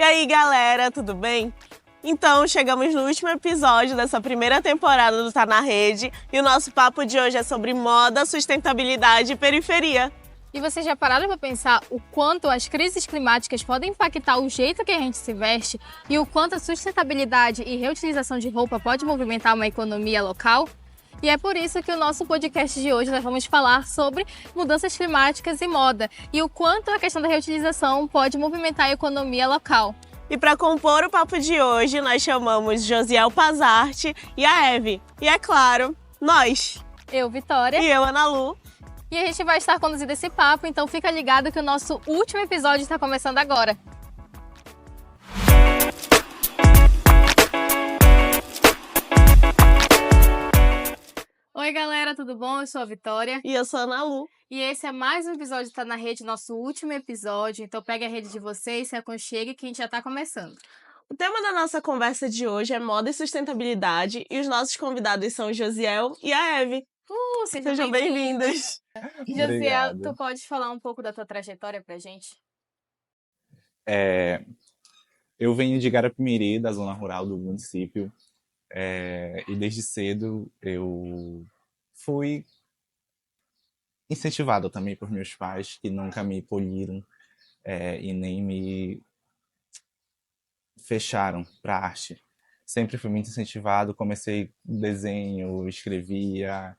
E aí, galera, tudo bem? Então, chegamos no último episódio dessa primeira temporada do Tá na Rede e o nosso papo de hoje é sobre moda, sustentabilidade e periferia. E vocês já pararam para pensar o quanto as crises climáticas podem impactar o jeito que a gente se veste e o quanto a sustentabilidade e reutilização de roupa pode movimentar uma economia local? E é por isso que o nosso podcast de hoje nós vamos falar sobre mudanças climáticas e moda e o quanto a questão da reutilização pode movimentar a economia local. E para compor o papo de hoje, nós chamamos Josiel Pazarte e a Eve. E é claro, nós. Eu, Vitória. E eu, Ana Lu. E a gente vai estar conduzindo esse papo, então fica ligado que o nosso último episódio está começando agora. Oi galera, tudo bom? Eu sou a Vitória. E eu sou a Ana Lu. E esse é mais um episódio do Tá na Rede, nosso último episódio. Então pegue a rede de vocês, se aconchegue que a gente já está começando. O tema da nossa conversa de hoje é moda e sustentabilidade e os nossos convidados são o Josiel e a Eve. Sejam bem-vindos. Josiel, tu pode falar um pouco da tua trajetória pra gente? Eu venho de Garapé-Miri, da zona rural do município, e desde cedo eu fui incentivado também por meus pais, que nunca me poliram e nem me fecharam para arte. Sempre fui muito incentivado, comecei desenho, escrevia,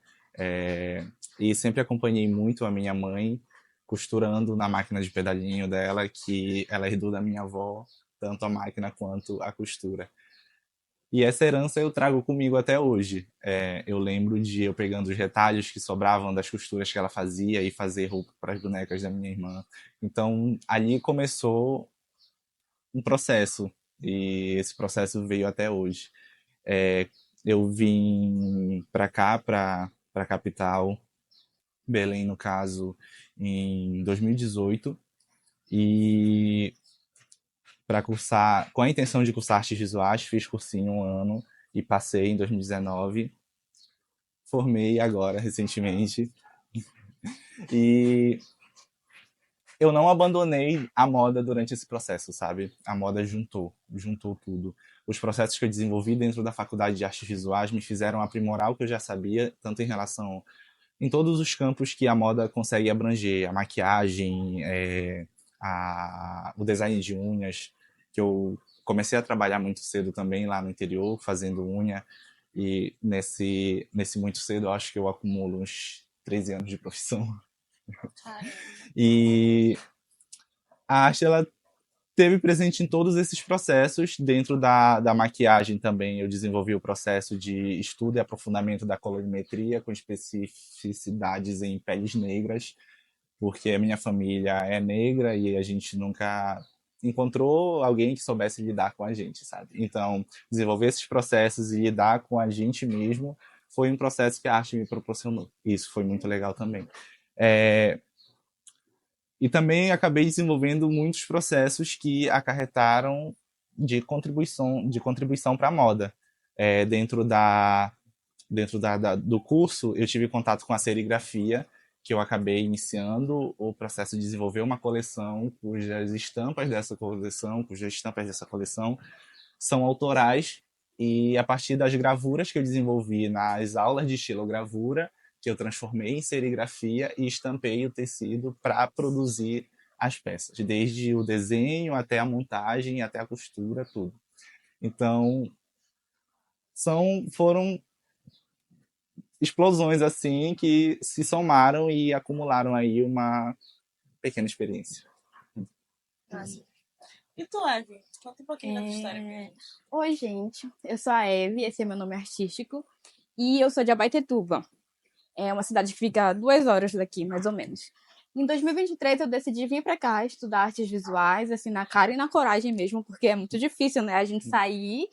e sempre acompanhei muito a minha mãe costurando na máquina de pedalinho dela, que ela herdou da minha avó, tanto a máquina quanto a costura. E essa herança eu trago comigo até hoje. Eu lembro de eu pegando os retalhos que sobravam das costuras que ela fazia e fazer roupa para as bonecas da minha irmã. Então, ali começou um processo, e esse processo veio até hoje. Eu vim para cá, para a capital, Belém, no caso, em 2018, e para cursar, com a intenção de cursar artes visuais, fiz cursinho um ano e passei em 2019. Formei agora, recentemente. E eu não abandonei a moda durante esse processo, sabe? A moda juntou tudo. Os processos que eu desenvolvi dentro da Faculdade de Artes Visuais me fizeram aprimorar o que eu já sabia, tanto em todos os campos que a moda consegue abranger, a maquiagem, o design de unhas, que eu comecei a trabalhar muito cedo também lá no interior, fazendo unha, e nesse muito cedo eu acho que eu acumulo uns 13 anos de profissão. E a arte, ela teve presente em todos esses processos. Dentro da maquiagem também eu desenvolvi o processo de estudo e aprofundamento da colorimetria com especificidades em peles negras, porque a minha família é negra e a gente nunca encontrou alguém que soubesse lidar com a gente, sabe? Então, desenvolver esses processos e lidar com a gente mesmo foi um processo que a arte me proporcionou. Isso foi muito legal também. E também acabei desenvolvendo muitos processos que acarretaram de contribuição para a moda. Dentro do curso, eu tive contato com a serigrafia, que eu acabei iniciando o processo de desenvolver uma coleção cujas estampas dessa coleção são autorais, e a partir das gravuras que eu desenvolvi nas aulas de estilogravura, que eu transformei em serigrafia e estampei o tecido para produzir as peças, desde o desenho até a montagem, até a costura, tudo. Então, foram explosões assim que se somaram e acumularam aí uma pequena experiência. E tu, Eve? Conta um pouquinho da tua história. Oi, gente. Eu sou a Eve, esse é meu nome artístico. E eu sou de Abaetetuba. É uma cidade que fica a 2 horas daqui, mais ou menos. Em 2023, eu decidi vir para cá estudar artes visuais, assim, na cara e na coragem mesmo, porque é muito difícil, né? A gente sair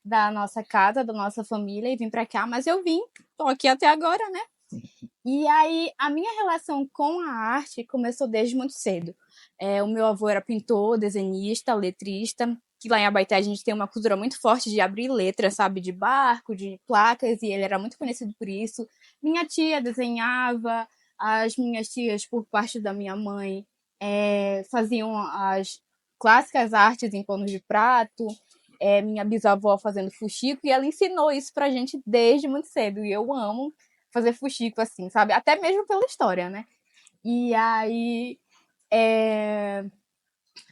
da nossa casa, da nossa família e vir para cá, mas eu vim, tô aqui até agora, né? E aí, a minha relação com a arte começou desde muito cedo. O meu avô era pintor, desenhista, letrista, que lá em Abaeté a gente tem uma cultura muito forte de abrir letras, sabe? De barco, de placas, e ele era muito conhecido por isso. Minha tia desenhava, as minhas tias, por parte da minha mãe, faziam clássicas artes em panos de prato, minha bisavó fazendo fuxico, e ela ensinou isso pra gente desde muito cedo, e eu amo fazer fuxico, assim, sabe? Até mesmo pela história, né? E aí,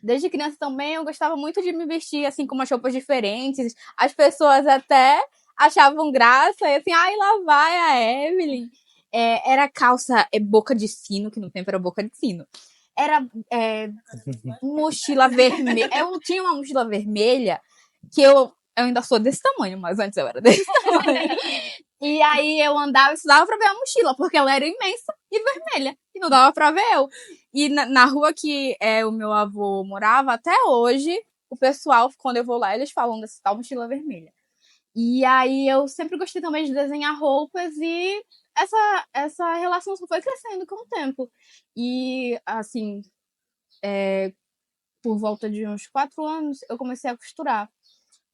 desde criança também, eu gostava muito de me vestir, assim, com umas roupas diferentes. As pessoas até achavam graça, e assim, ai, lá vai a Evelyn. Era calça boca de sino, que no tempo era boca de sino. Era mochila vermelha. Eu tinha uma mochila vermelha que eu ainda sou desse tamanho, mas antes eu era desse tamanho. E aí eu andava e estudava pra ver a mochila, porque ela era imensa e vermelha. E não dava pra ver eu. E na rua que o meu avô morava, até hoje, o pessoal, quando eu vou lá, eles falam dessa tal mochila vermelha. E aí eu sempre gostei também de desenhar roupas e essa relação só foi crescendo com o tempo. E, assim, por volta de uns 4 anos, eu comecei a costurar.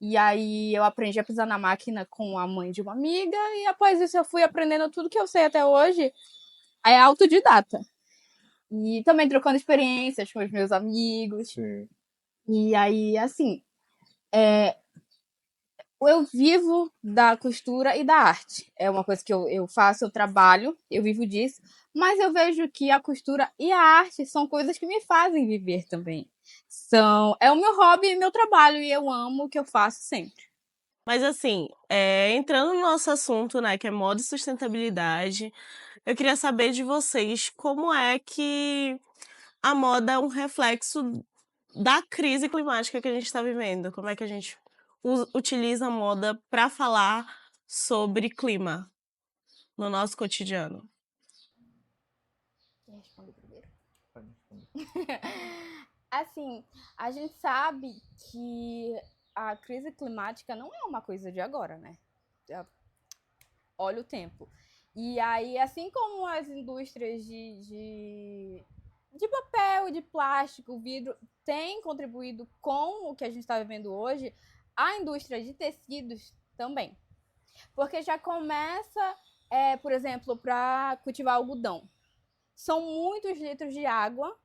E aí eu aprendi a pisar na máquina com a mãe de uma amiga, e após isso eu fui aprendendo tudo que eu sei até hoje, autodidata. E também trocando experiências com os meus amigos. Sim. E aí, assim, eu vivo da costura e da arte. É uma coisa que eu faço, eu trabalho, eu vivo disso. Mas eu vejo que a costura e a arte são coisas que me fazem viver também. É o meu hobby e meu trabalho, e eu amo o que eu faço sempre. Mas assim, entrando no nosso assunto, né, que é moda e sustentabilidade, eu queria saber de vocês como é que a moda é um reflexo da crise climática que a gente está vivendo. Como é que a gente utiliza a moda para falar sobre clima no nosso cotidiano? Quem responde primeiro? Assim, a gente sabe que a crise climática não é uma coisa de agora, né? Olha o tempo. E aí, assim como as indústrias de papel, de plástico, vidro, têm contribuído com o que a gente está vivendo hoje, a indústria de tecidos também. Porque já começa, por exemplo, para cultivar algodão. São muitos litros de água,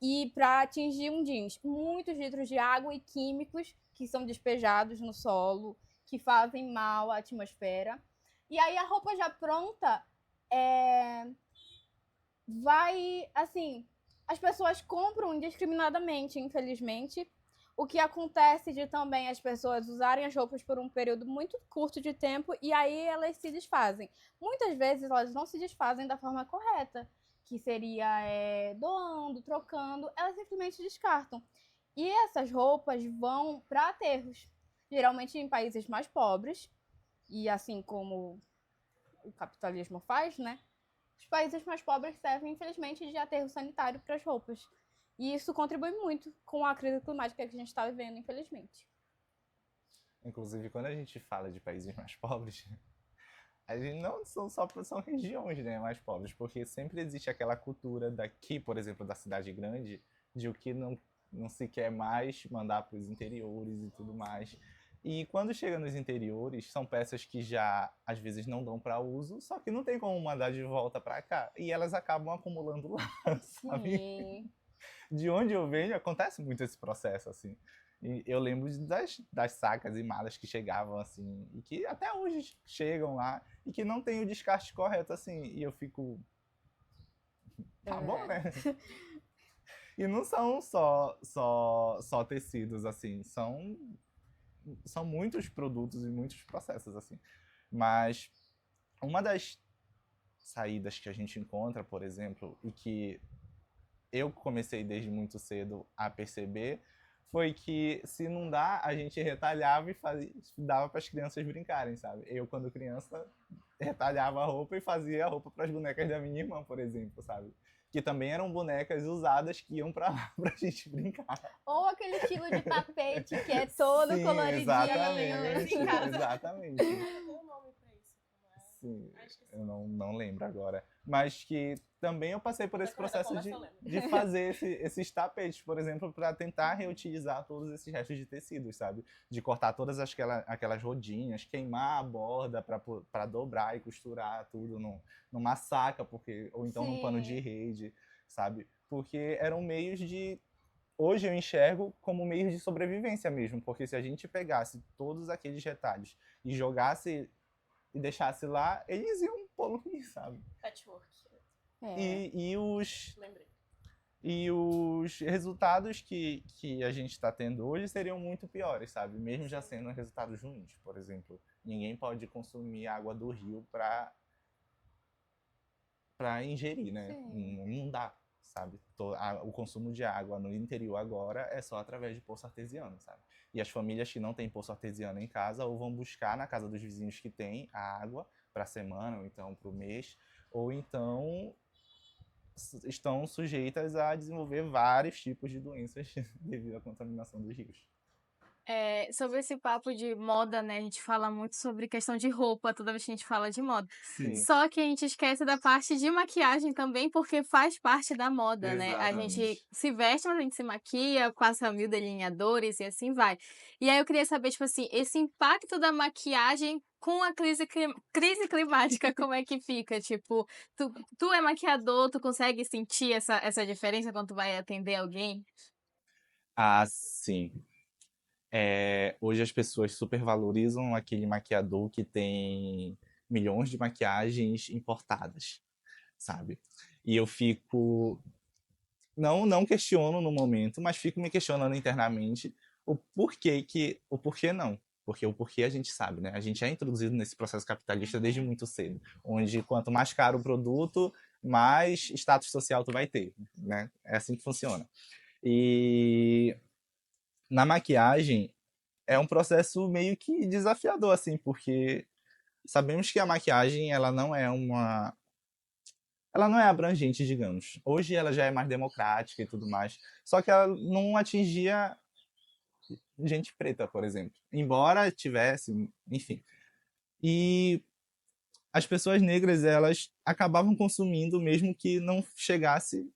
e para atingir um jeans, muitos litros de água e químicos que são despejados no solo, que fazem mal à atmosfera. E aí a roupa já pronta vai, assim, as pessoas compram indiscriminadamente, infelizmente. O que acontece de também as pessoas usarem as roupas por um período muito curto de tempo e aí elas se desfazem. Muitas vezes elas não se desfazem da forma correta, que seria doando, trocando, elas simplesmente descartam. E essas roupas vão para aterros, geralmente em países mais pobres, e assim como o capitalismo faz, né? Os países mais pobres servem, infelizmente, de aterro sanitário para as roupas. E isso contribui muito com a crise climática que a gente está vivendo, infelizmente. Inclusive, quando a gente fala de países mais pobres, a gente não são regiões, né, mais pobres, porque sempre existe aquela cultura daqui, por exemplo, da cidade grande, de o que não se quer mais mandar para os interiores e tudo mais. E quando chega nos interiores, são peças que já às vezes não dão para uso, só que não tem como mandar de volta para cá. E elas acabam acumulando lá, sabe? Sim. De onde eu venho, acontece muito esse processo, assim. E eu lembro das sacas e malas que chegavam, assim, e que até hoje chegam lá, e que não tem o descarte correto, assim. E eu fico... Tá bom, né? E não são só tecidos, assim, são muitos produtos e muitos processos, assim. Mas uma das saídas que a gente encontra, por exemplo, e que eu comecei desde muito cedo a perceber, foi que se não dá, a gente retalhava e dava para as crianças brincarem, sabe? Eu, quando criança, retalhava a roupa e fazia a roupa para as bonecas da minha irmã, por exemplo, sabe? Que também eram bonecas usadas que iam pra lá pra gente brincar. Ou aquele estilo de tapete que é todo Sim, coloridinho. exatamente, Em casa. exatamente. Um nome pra isso, Sim, eu não lembro agora. Mas que também eu passei por esse processo de fazer esses tapetes, por exemplo, para tentar reutilizar todos esses restos de tecidos, sabe? De cortar todas aquelas rodinhas, queimar a borda para dobrar e costurar tudo numa saca, ou então num pano de rede, sabe? Porque eram meios de hoje eu enxergo como meio de sobrevivência mesmo, porque se a gente pegasse todos aqueles retalhos e jogasse e deixasse lá, eles iam poluir, sabe? Patchwork. É. Lembrei. E os resultados que a gente está tendo hoje seriam muito piores, sabe? Mesmo já sendo resultados ruins. Por exemplo, ninguém pode consumir água do rio para ingerir, né? Sim. Não dá, sabe? O consumo de água no interior agora é só através de poço artesiano, sabe? E as famílias que não têm poço artesiano em casa ou vão buscar na casa dos vizinhos que têm a água para a semana ou então para o mês, ou então estão sujeitas a desenvolver vários tipos de doenças devido à contaminação dos rios. Sobre esse papo de moda, né? A gente fala muito sobre questão de roupa toda vez que a gente fala de moda. Sim. Só que a gente esquece da parte de maquiagem também, porque faz parte da moda, né? A gente Exatamente. se veste, mas a gente se maquia, passa mil delineadores e assim vai. E aí eu queria saber, tipo assim, esse impacto da maquiagem com a crise climática, como é que fica? Tipo, tu é maquiador, tu consegue sentir essa diferença quando tu vai atender alguém? Ah, sim. Hoje as pessoas supervalorizam aquele maquiador que tem milhões de maquiagens importadas, sabe? E eu fico. Não questiono no momento, mas fico me questionando internamente o porquê não. Porque o porquê a gente sabe, né? A gente é introduzido nesse processo capitalista desde muito cedo, onde quanto mais caro o produto, mais status social tu vai ter, né? É assim que funciona. E na maquiagem é um processo meio que desafiador, assim, porque sabemos que a maquiagem ela não é abrangente, digamos. Hoje ela já é mais democrática e tudo mais, só que ela não atingia gente preta, por exemplo. Embora tivesse, enfim. E as pessoas negras, elas acabavam consumindo mesmo que não chegasse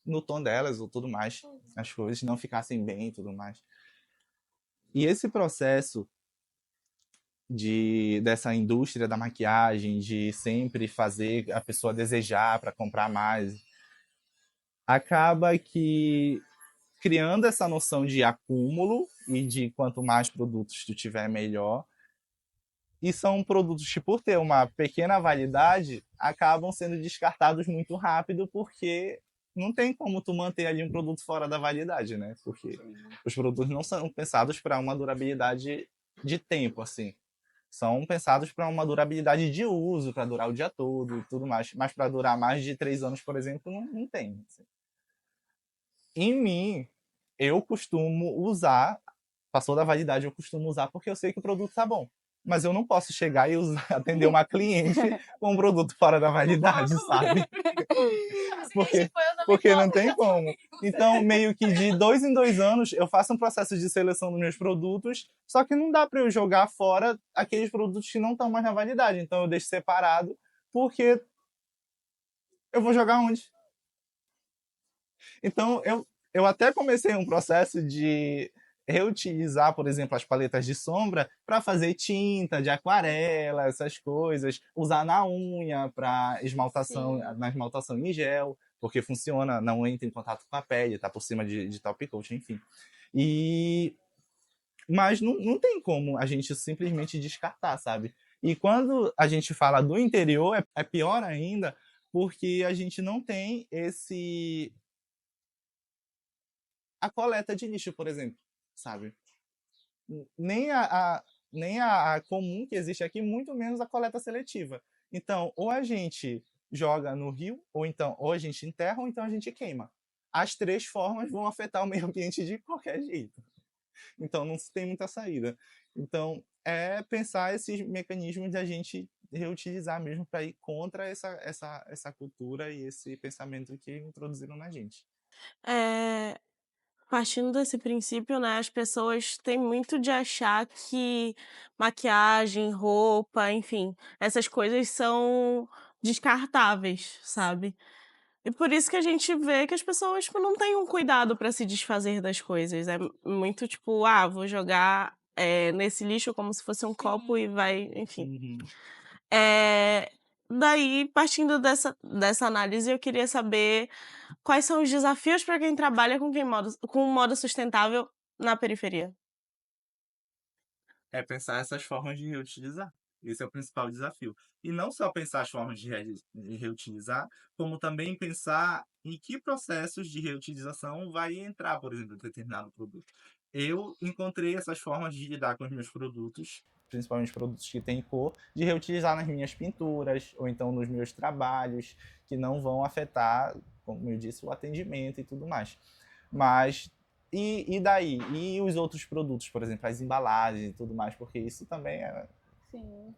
no tom delas ou tudo mais, as coisas não ficassem bem e tudo mais. E esse processo dessa indústria da maquiagem, de sempre fazer a pessoa desejar para comprar mais, acaba que criando essa noção de acúmulo e de quanto mais produtos tu tiver, melhor. E são produtos que, por ter uma pequena validade, acabam sendo descartados muito rápido, porque não tem como tu manter ali um produto fora da validade, né? Porque os produtos não são pensados para uma durabilidade de tempo, assim. São pensados para uma durabilidade de uso, para durar o dia todo e tudo mais. Mas para durar mais de 3 anos, por exemplo, não tem. Assim. Em mim, eu costumo usar, passou da validade, eu costumo usar porque eu sei que o produto tá bom. Mas eu não posso chegar e atender uma cliente com um produto fora da validade, sabe? Porque, porque não tem como. Então, meio que de 2 em 2 anos, eu faço um processo de seleção dos meus produtos, só que não dá para eu jogar fora aqueles produtos que não estão mais na validade. Então, eu deixo separado, porque eu vou jogar onde? Então, eu até comecei um processo de reutilizar, por exemplo, as paletas de sombra para fazer tinta de aquarela, essas coisas, usar na unha para esmaltação, Sim. na esmaltação em gel, porque funciona, não entra em contato com a pele, tá por cima de top coat, enfim. E mas não tem como a gente simplesmente descartar, sabe? E quando a gente fala do interior, é pior ainda, porque a gente não tem a coleta de lixo, por exemplo, sabe? Nem a comum que existe aqui, muito menos a coleta seletiva. Então, ou a gente joga no rio, ou então ou a gente enterra, ou então a gente queima. As três formas vão afetar o meio ambiente de qualquer jeito. Então, não se tem muita saída. Então, é pensar esses mecanismos de a gente reutilizar mesmo para ir contra essa cultura e esse pensamento que introduziram na gente. É, partindo desse princípio, né, as pessoas têm muito de achar que maquiagem, roupa, enfim, essas coisas são descartáveis, sabe? E por isso que a gente vê que as pessoas, tipo, não têm um cuidado para se desfazer das coisas. É muito tipo, vou jogar nesse lixo como se fosse um copo e vai, enfim. Uhum. Eh, daí, partindo dessa análise, eu queria saber quais são os desafios para quem trabalha com moda sustentável na periferia? É pensar essas formas de reutilizar. Esse é o principal desafio. E não só pensar as formas de reutilizar, como também pensar em que processos de reutilização vai entrar, por exemplo, determinado produto. Eu encontrei essas formas de lidar com os meus produtos, principalmente produtos que têm cor, de reutilizar nas minhas pinturas ou então nos meus trabalhos, que não vão afetar, como eu disse, o atendimento e tudo mais. Mas e daí? E os outros produtos, por exemplo, as embalagens e tudo mais, porque isso também é. Sim.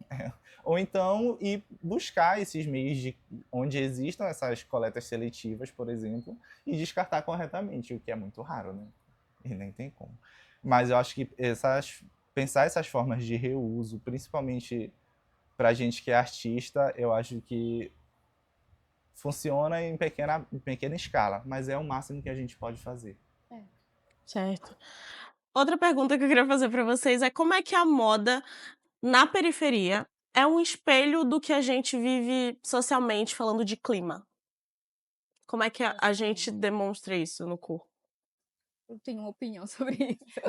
Ou então ir buscar esses meios de onde existam essas coletas seletivas, por exemplo, e descartar corretamente, o que é muito raro, né? E nem tem como. Mas eu acho que pensar essas formas de reuso, principalmente pra gente que é artista, eu acho que funciona em pequena escala, mas é o máximo que a gente pode fazer. Certo. Outra pergunta que eu queria fazer para vocês é como é que a moda na periferia é um espelho do que a gente vive socialmente falando de clima? Como é que a gente demonstra isso no corpo? Eu tenho uma opinião sobre isso.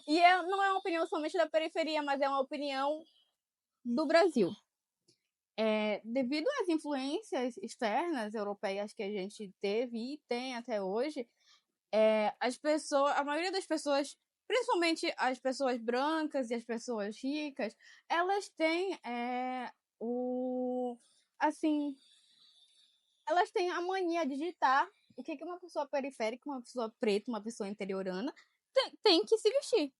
E não é uma opinião somente da periferia, mas é uma opinião do Brasil. Devido às influências externas europeias que a gente teve e tem até hoje, a maioria das pessoas, principalmente as pessoas brancas e as pessoas ricas, elas têm o assim, elas têm a mania de ditar o que uma pessoa periférica, uma pessoa preta, uma pessoa interiorana tem que se vestir.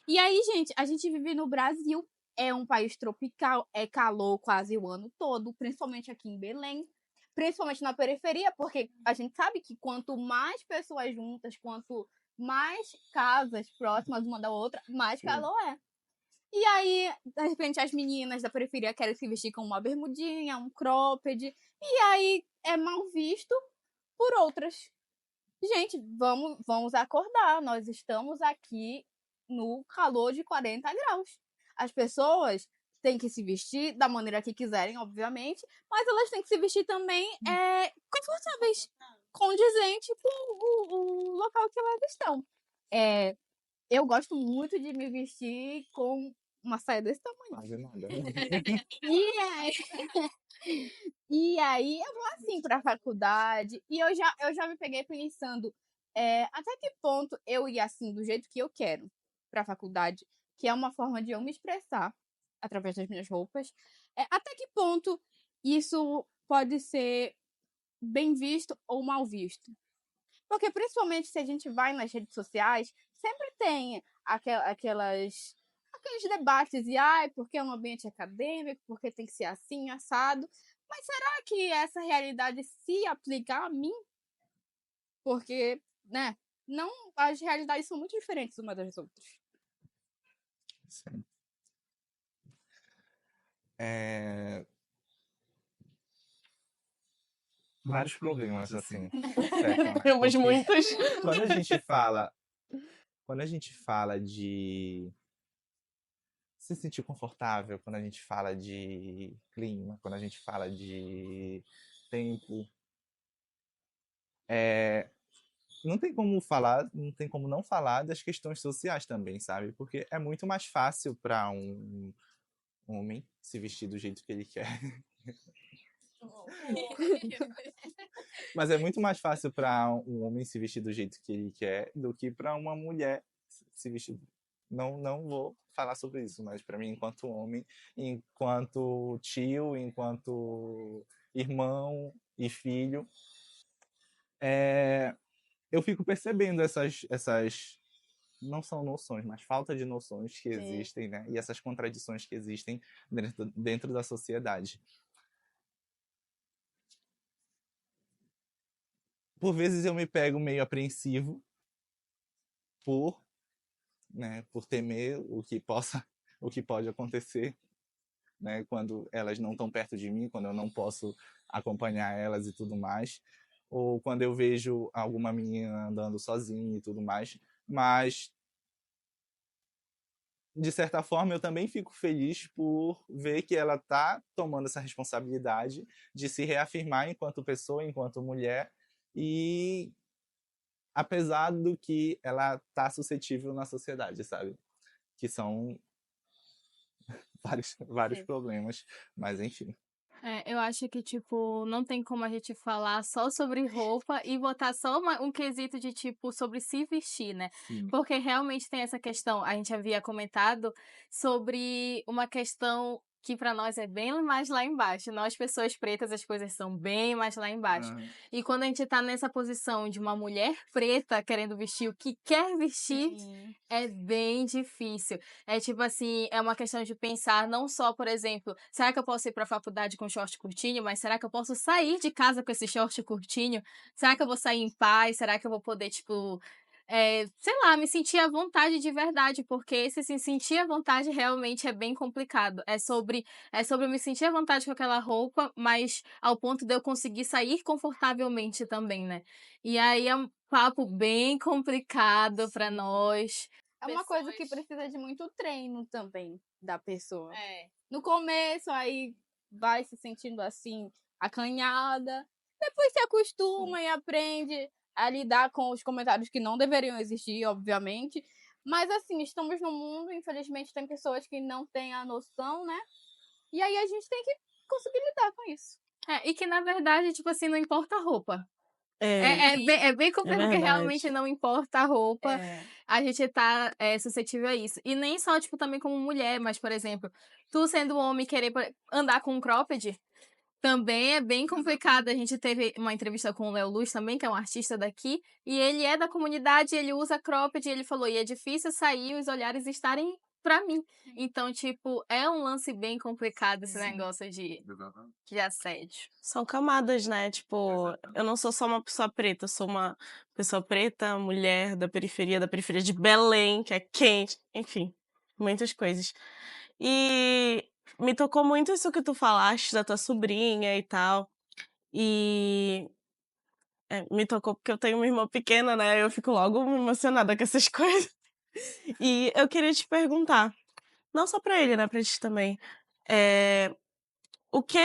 E aí, gente, a gente vive no Brasil, é um país tropical, é calor quase o ano todo, principalmente aqui em Belém, principalmente na periferia, porque a gente sabe que quanto mais pessoas juntas, quanto mais casas próximas uma da outra, mais calor é. E aí, de repente, as meninas da periferia querem se vestir com uma bermudinha, um cropped, e aí é mal visto por outras. Gente, vamos acordar. Nós estamos aqui no calor de 40 graus. As pessoas têm que se vestir da maneira que quiserem, obviamente, mas elas têm que se vestir também confortáveis, condizente com o local que elas estão. Eu gosto muito de me vestir com uma saia desse tamanho. Quase nada. E aí, e aí eu vou assim para a faculdade e eu já me peguei pensando até que ponto eu ia assim do jeito que eu quero para a faculdade, que é uma forma de eu me expressar através das minhas roupas. Até que ponto isso pode ser bem visto ou mal visto? Porque principalmente se a gente vai nas redes sociais, sempre tem aqueles debates e porque é um ambiente acadêmico, porque tem que ser assim, assado. Mas será que essa realidade se aplica a mim? Porque, né, não, as realidades são muito diferentes umas das outras. Sim. Vários problemas, assim. Temos muitos. Quando a gente fala, quando a gente fala de se sentir confortável, quando a gente fala de clima, quando a gente fala de tempo, não tem como falar, não tem como não falar das questões sociais também, sabe? Porque é muito mais fácil para um homem se vestir do jeito que ele quer. Mas é muito mais fácil para um homem se vestir do jeito que ele quer do que para uma mulher se vestir. Não vou falar sobre isso, mas para mim, enquanto homem, enquanto tio, enquanto irmão e filho, eu fico percebendo essas não são noções, mas falta de noções que existem, né? E essas contradições que existem dentro da sociedade. Por vezes eu me pego meio apreensivo por, né, por temer o que pode acontecer, né, quando elas não estão perto de mim, quando eu não posso acompanhar elas e tudo mais, ou quando eu vejo alguma menina andando sozinha e tudo mais, mas de certa forma, eu também fico feliz por ver que ela está tomando essa responsabilidade de se reafirmar enquanto pessoa, enquanto mulher, e apesar do que ela está suscetível na sociedade, sabe? Que são vários problemas, mas enfim. Eu acho que, tipo, não tem como a gente falar só sobre roupa e botar só um quesito de, tipo, sobre se vestir, né? Sim. Porque realmente tem essa questão, a gente havia comentado sobre uma questão que pra nós é bem mais lá embaixo. Nós, pessoas pretas, as coisas são bem mais lá embaixo. E quando a gente tá nessa posição de uma mulher preta querendo vestir o que quer vestir, é bem difícil. É tipo assim, é uma questão de pensar não só, por exemplo, será que eu posso ir pra faculdade com short curtinho, mas será que eu posso sair de casa com esse short curtinho? Será que eu vou sair em paz? Será que eu vou poder, tipo, sei lá, me sentir à vontade de verdade? Porque esse se sentir à vontade realmente é bem complicado. É sobre eu me sentir à vontade com aquela roupa, mas ao ponto de eu conseguir sair confortavelmente também, né? E aí é um papo bem complicado pra nós. É uma coisa que Pessoas- precisa de muito treino também da pessoa. É. No começo, aí vai se sentindo assim, acanhada. Depois se acostuma e aprende a lidar com os comentários que não deveriam existir, obviamente. Mas assim, estamos no mundo, infelizmente tem pessoas que não têm a noção, né? E aí a gente tem que conseguir lidar com isso. E que na verdade, tipo assim, não importa a roupa. É, É bem complicado, porque realmente verdade. não importa a roupa, É. a gente tá suscetível a isso. E nem só, tipo, também como mulher, mas, por exemplo, tu sendo homem querer andar com um cropped, também é bem complicado. A gente teve uma entrevista com o Léo Luz também, que é um artista daqui, e ele é da comunidade, ele usa cropped, e ele falou, e é difícil sair e os olhares estarem pra mim. Então, tipo, é um lance bem complicado esse negócio de assédio. São camadas, né? Tipo, eu não sou só uma pessoa preta, eu sou uma pessoa preta, mulher da periferia de Belém, que é quente, enfim, muitas coisas. E me tocou muito isso que tu falaste da tua sobrinha e tal. E me tocou porque eu tenho uma irmã pequena, né? Eu fico logo emocionada com essas coisas. E eu queria te perguntar, não só pra ele, né? Pra ti também. É, o que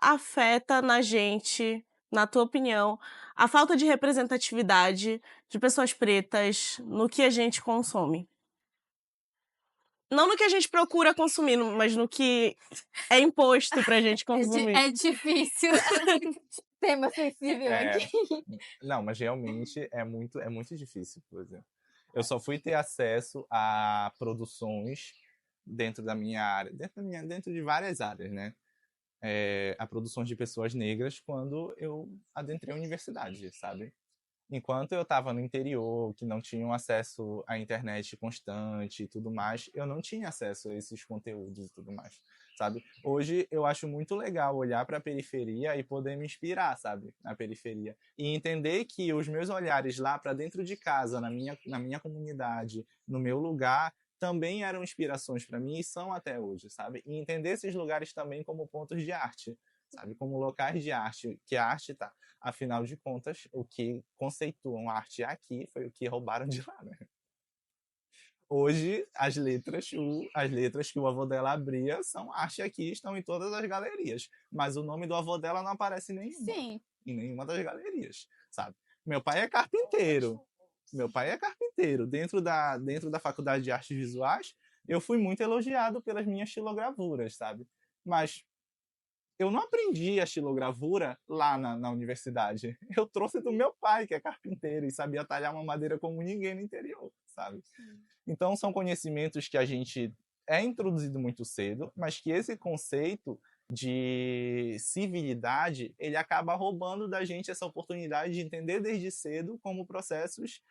afeta na gente, na tua opinião, a falta de representatividade de pessoas pretas no que a gente consome? Não no que a gente procura consumir, mas no que é imposto pra gente consumir. É difícil. Tema sensível É, aqui. não, mas realmente é muito difícil, por exemplo. Eu só fui ter acesso a produções dentro da minha área, dentro de várias áreas, né? A produções de pessoas negras quando eu adentrei a universidade, sabe? Enquanto eu estava no interior, que não tinha um acesso à internet constante e tudo mais, eu não tinha acesso a esses conteúdos e tudo mais, sabe? Hoje eu acho muito legal olhar para a periferia e poder me inspirar, sabe? Na periferia. E entender que os meus olhares lá para dentro de casa, na minha comunidade, no meu lugar, também eram inspirações para mim e são até hoje, sabe? E entender esses lugares também como pontos de arte, sabe? Como locais de arte, que a arte está. Afinal de contas, o que conceituam arte aqui foi o que roubaram de lá, né? Hoje, as letras que o avô dela abria são arte aqui, estão em todas as galerias. Mas o nome do avô dela não aparece Sim. em nenhuma das galerias, sabe? Meu pai é carpinteiro. Meu pai é carpinteiro. Dentro da Faculdade de Artes Visuais, eu fui muito elogiado pelas minhas xilogravuras, sabe? Mas eu não aprendi a xilogravura lá na universidade. Eu trouxe do meu pai, que é carpinteiro e sabia talhar uma madeira como ninguém no interior, sabe? Então, são conhecimentos que a gente é introduzido muito cedo, mas que esse conceito de civilidade, ele acaba roubando da gente essa oportunidade de entender desde cedo como processos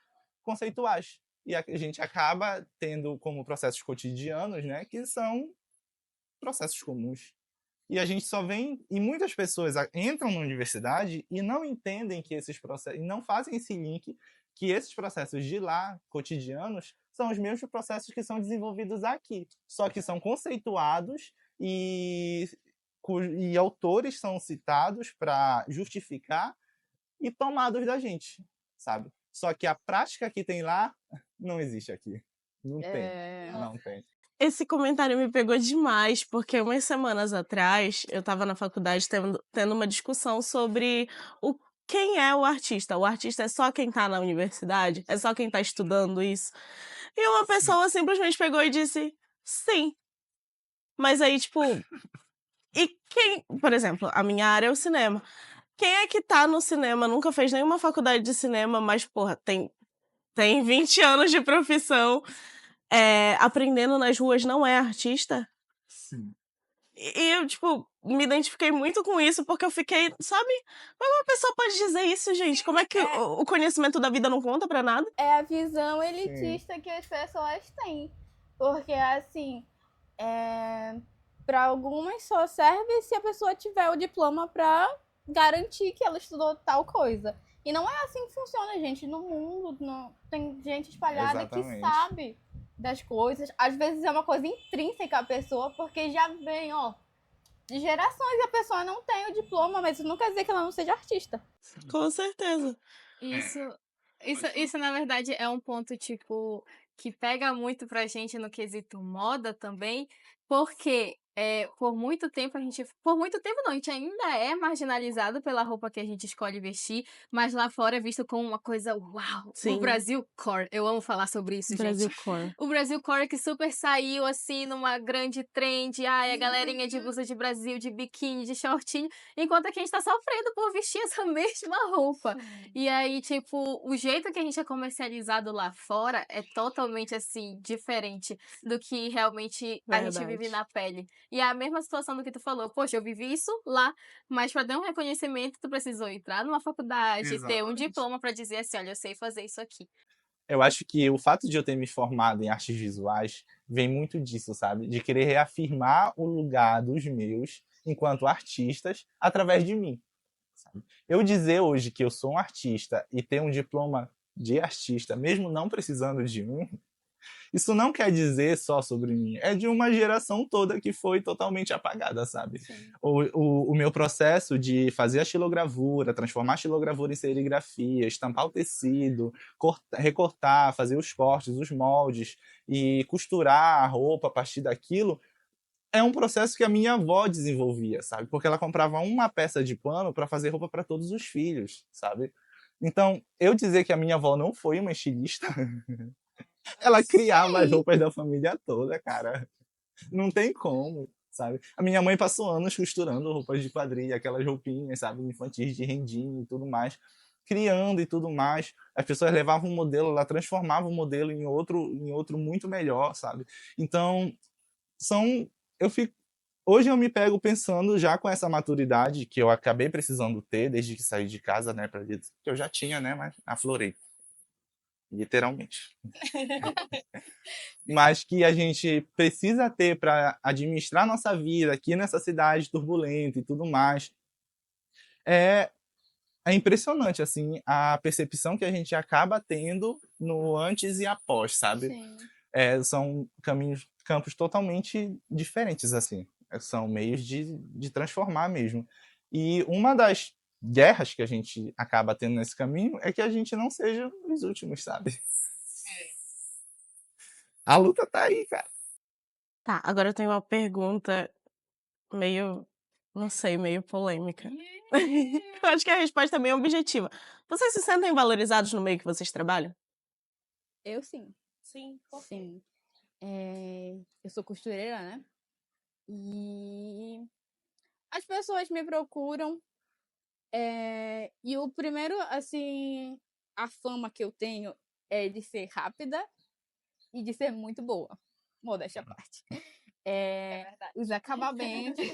conceituais. E a gente acaba tendo como processos cotidianos, né, que são processos comuns. E a gente só vem, e muitas pessoas entram na universidade e não entendem que esses processos, e não fazem esse link, que esses processos de lá, cotidianos, são os mesmos processos que são desenvolvidos aqui, só que são conceituados e autores são citados para justificar e tomados da gente, sabe? Só que a prática que tem lá não existe aqui. Não tem. Não tem. Esse comentário me pegou demais, porque umas semanas atrás eu estava na faculdade tendo uma discussão sobre o quem é o artista. O artista é só quem está na universidade? É só quem está estudando isso? E uma pessoa simplesmente pegou e disse: sim. Mas aí, tipo, e quem, por exemplo, a minha área é o cinema. Quem é que tá no cinema, nunca fez nenhuma faculdade de cinema, mas, porra, tem 20 anos de profissão, aprendendo nas ruas, não é artista? Sim. E eu, tipo, me identifiquei muito com isso, porque eu fiquei, sabe? Como uma pessoa pode dizer isso, gente? Como é que o conhecimento da vida não conta pra nada? É a visão elitista que as pessoas têm. Porque, assim, para algumas só serve se a pessoa tiver o diploma para garantir que ela estudou tal coisa. E não é assim que funciona, gente. No mundo tem gente espalhada que Exatamente. sabe das coisas. Às vezes é uma coisa intrínseca à pessoa, porque já vem, ó, de gerações e a pessoa não tem o diploma, mas isso não quer dizer que ela não seja artista. Com certeza. Isso, na verdade, é um ponto, tipo, que pega muito pra gente no quesito moda também, porque por muito tempo por muito tempo não, a gente ainda é marginalizado pela roupa que a gente escolhe vestir, mas lá fora é visto como uma coisa, uau, o Sim. Brasil Core, eu amo falar sobre isso, Brasil gente. Core. O Brasil Core que super saiu, assim, numa grande trend, ai, a galerinha de blusa de Brasil, de biquíni, de shortinho, enquanto que a gente tá sofrendo por vestir essa mesma roupa. E aí, tipo, o jeito que a gente é comercializado lá fora é totalmente, assim, diferente do que realmente a gente vive Verdade. na pele. E é a mesma situação do que tu falou. Poxa, eu vivi isso lá, mas pra dar um reconhecimento, tu precisou entrar numa faculdade, ter um Exatamente. diploma pra dizer assim, olha, eu sei fazer isso aqui. Eu acho que o fato de eu ter me formado em artes visuais vem muito disso, sabe? De querer reafirmar o lugar dos meus enquanto artistas através de mim. Sabe? Eu dizer hoje que eu sou um artista e ter um diploma de artista, mesmo não precisando de um, isso não quer dizer só sobre mim. É de uma geração toda que foi totalmente apagada, sabe? O meu processo de fazer a xilogravura, transformar a xilogravura em serigrafia, estampar o tecido, recortar, fazer os cortes, os moldes e costurar a roupa a partir daquilo, é um processo que a minha avó desenvolvia, sabe? Porque ela comprava uma peça de pano para fazer roupa para todos os filhos, sabe? Então, eu dizer que a minha avó não foi uma estilista, ela criava as roupas da família toda, cara. Não tem como, sabe? A minha mãe passou anos costurando roupas de quadrilha, aquelas roupinhas, sabe? Infantis de rendinho e tudo mais. Criando e tudo mais. As pessoas levavam um modelo, ela transformava o modelo em outro muito melhor, sabe? Então, eu fico hoje eu me pego pensando já com essa maturidade que eu acabei precisando ter desde que saí de casa, né, que eu já tinha, né, mas aflorei, literalmente. Mas que a gente precisa ter para administrar nossa vida aqui nessa cidade turbulenta e tudo mais. É, é impressionante, assim, a percepção que a gente acaba tendo no antes e após, sabe? Sim. São campos totalmente diferentes, assim. São meios de transformar mesmo. E uma das guerras que a gente acaba tendo nesse caminho é que a gente não seja os últimos, sabe? A luta tá aí, cara. Tá, agora eu tenho uma pergunta meio, não sei, meio polêmica. Eu acho que a resposta é bem objetiva. Vocês se sentem valorizados no meio que vocês trabalham? Eu sim. Sim. Sim. Eu sou costureira, né? E as pessoas me procuram. E o primeiro, assim, a fama que eu tenho é de ser rápida e de ser muito boa. Modéstia à parte. Os acabamentos,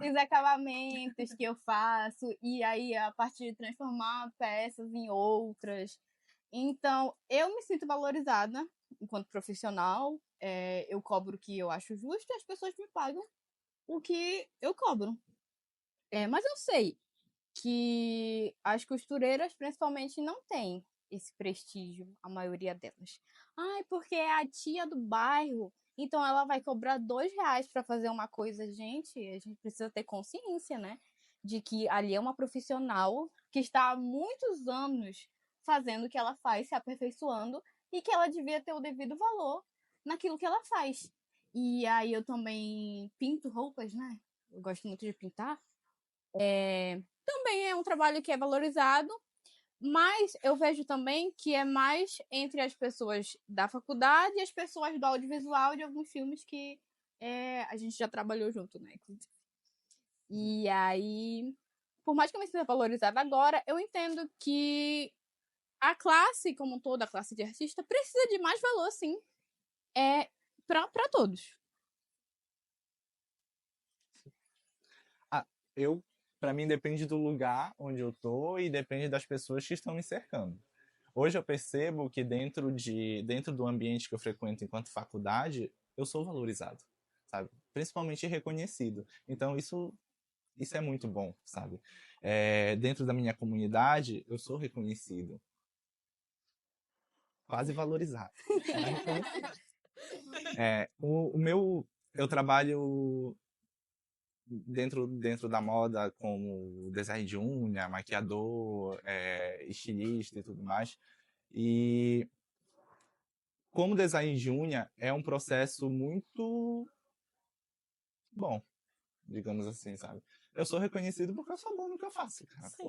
os acabamentos que eu faço, e aí a parte de transformar peças em outras. Então, eu me sinto valorizada enquanto profissional. Eu cobro o que eu acho justo e as pessoas me pagam o que eu cobro. Mas eu sei que as costureiras, principalmente, não têm esse prestígio, a maioria delas. Ai, porque é a tia do bairro, então ela vai cobrar R$ 2 para fazer uma coisa. Gente, a gente precisa ter consciência, né? De que ali é uma profissional que está há muitos anos fazendo o que ela faz, se aperfeiçoando, e que ela devia ter o devido valor naquilo que ela faz. E aí eu também pinto roupas, né? Eu gosto muito de pintar. Também é um trabalho que é valorizado, mas eu vejo também que é mais entre as pessoas da faculdade e as pessoas do audiovisual de alguns filmes que a gente já trabalhou junto, né? E aí, por mais que eu me sinta valorizada agora, eu entendo que a classe como um todo, a classe de artista, precisa de mais valor, sim, para todos. Eu, para mim, depende do lugar onde eu tô e depende das pessoas que estão me cercando. Hoje eu percebo que dentro do ambiente que eu frequento enquanto faculdade, eu sou valorizado, sabe? Principalmente reconhecido. Então isso é muito bom, sabe? Dentro da minha comunidade, eu sou reconhecido, quase valorizado. Mas reconhecido. Eu trabalho dentro da moda como design de unha, maquiador, estilista e tudo mais. E como design de unha é um processo muito bom, digamos assim, sabe? Eu sou reconhecido porque eu sou bom no que eu faço, cara. Sim.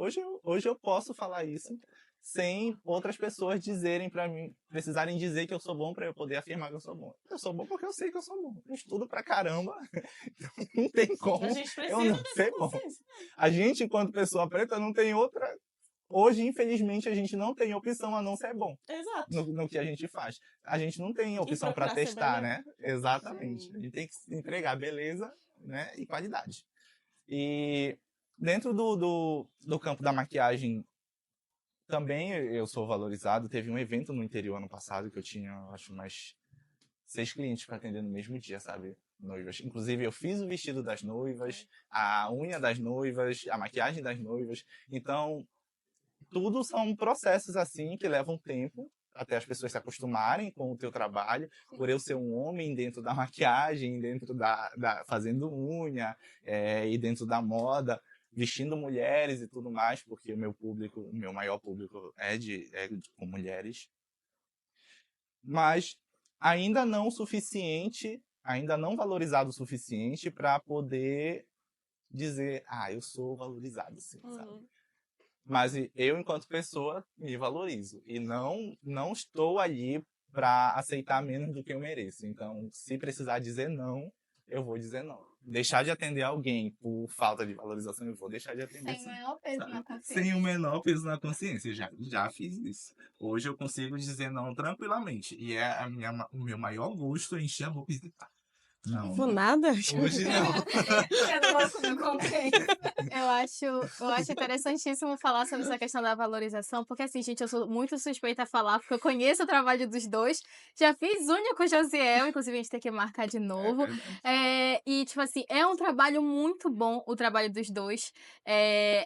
Hoje eu posso falar isso sem outras pessoas dizerem para mim, precisarem dizer que eu sou bom para eu poder afirmar que eu sou bom. Eu sou bom porque eu sei que eu sou bom. Eu estudo pra caramba, não tem como A gente eu precisa não dessa ser bom. consciência. A gente, enquanto pessoa preta, não tem outra. Hoje, infelizmente, a gente não tem opção a não ser bom Exato. no que a gente faz. A gente não tem opção para procurar ser testar, melhor. né? Exatamente. A gente tem que entregar beleza, né, e qualidade. E dentro do campo da maquiagem, também eu sou valorizado. Teve um evento no interior ano passado que eu tinha, acho, mais 6 clientes para atender no mesmo dia, sabe? Noivas. Inclusive, eu fiz o vestido das noivas, a unha das noivas, a maquiagem das noivas. Então, tudo são processos assim que levam tempo até as pessoas se acostumarem com o teu trabalho, por eu ser um homem dentro da maquiagem, dentro fazendo unha, e dentro da moda, vestindo mulheres e tudo mais, porque o meu maior público com mulheres, mas ainda não o suficiente, ainda não valorizado o suficiente para poder dizer, eu sou valorizado, sim, sabe? Mas eu, enquanto pessoa, me valorizo. E não estou ali para aceitar menos do que eu mereço. Então, se precisar dizer não, eu vou dizer não. Deixar de atender alguém por falta de valorização, eu vou deixar de atender. Sem o menor peso na consciência. Sem o menor peso na consciência. Já fiz isso. Hoje eu consigo dizer não tranquilamente. E é o meu maior gosto é encher a boca e gritar. Não. Por nada. Hoje não. Eu não gosto do contexto. Eu acho interessantíssimo falar sobre essa questão da valorização, porque assim, gente, eu sou muito suspeita a falar, porque eu conheço o trabalho dos dois. Já fiz unha com o Josiel, inclusive a gente tem que marcar de novo. E, tipo assim, é um trabalho muito bom, o trabalho dos dois.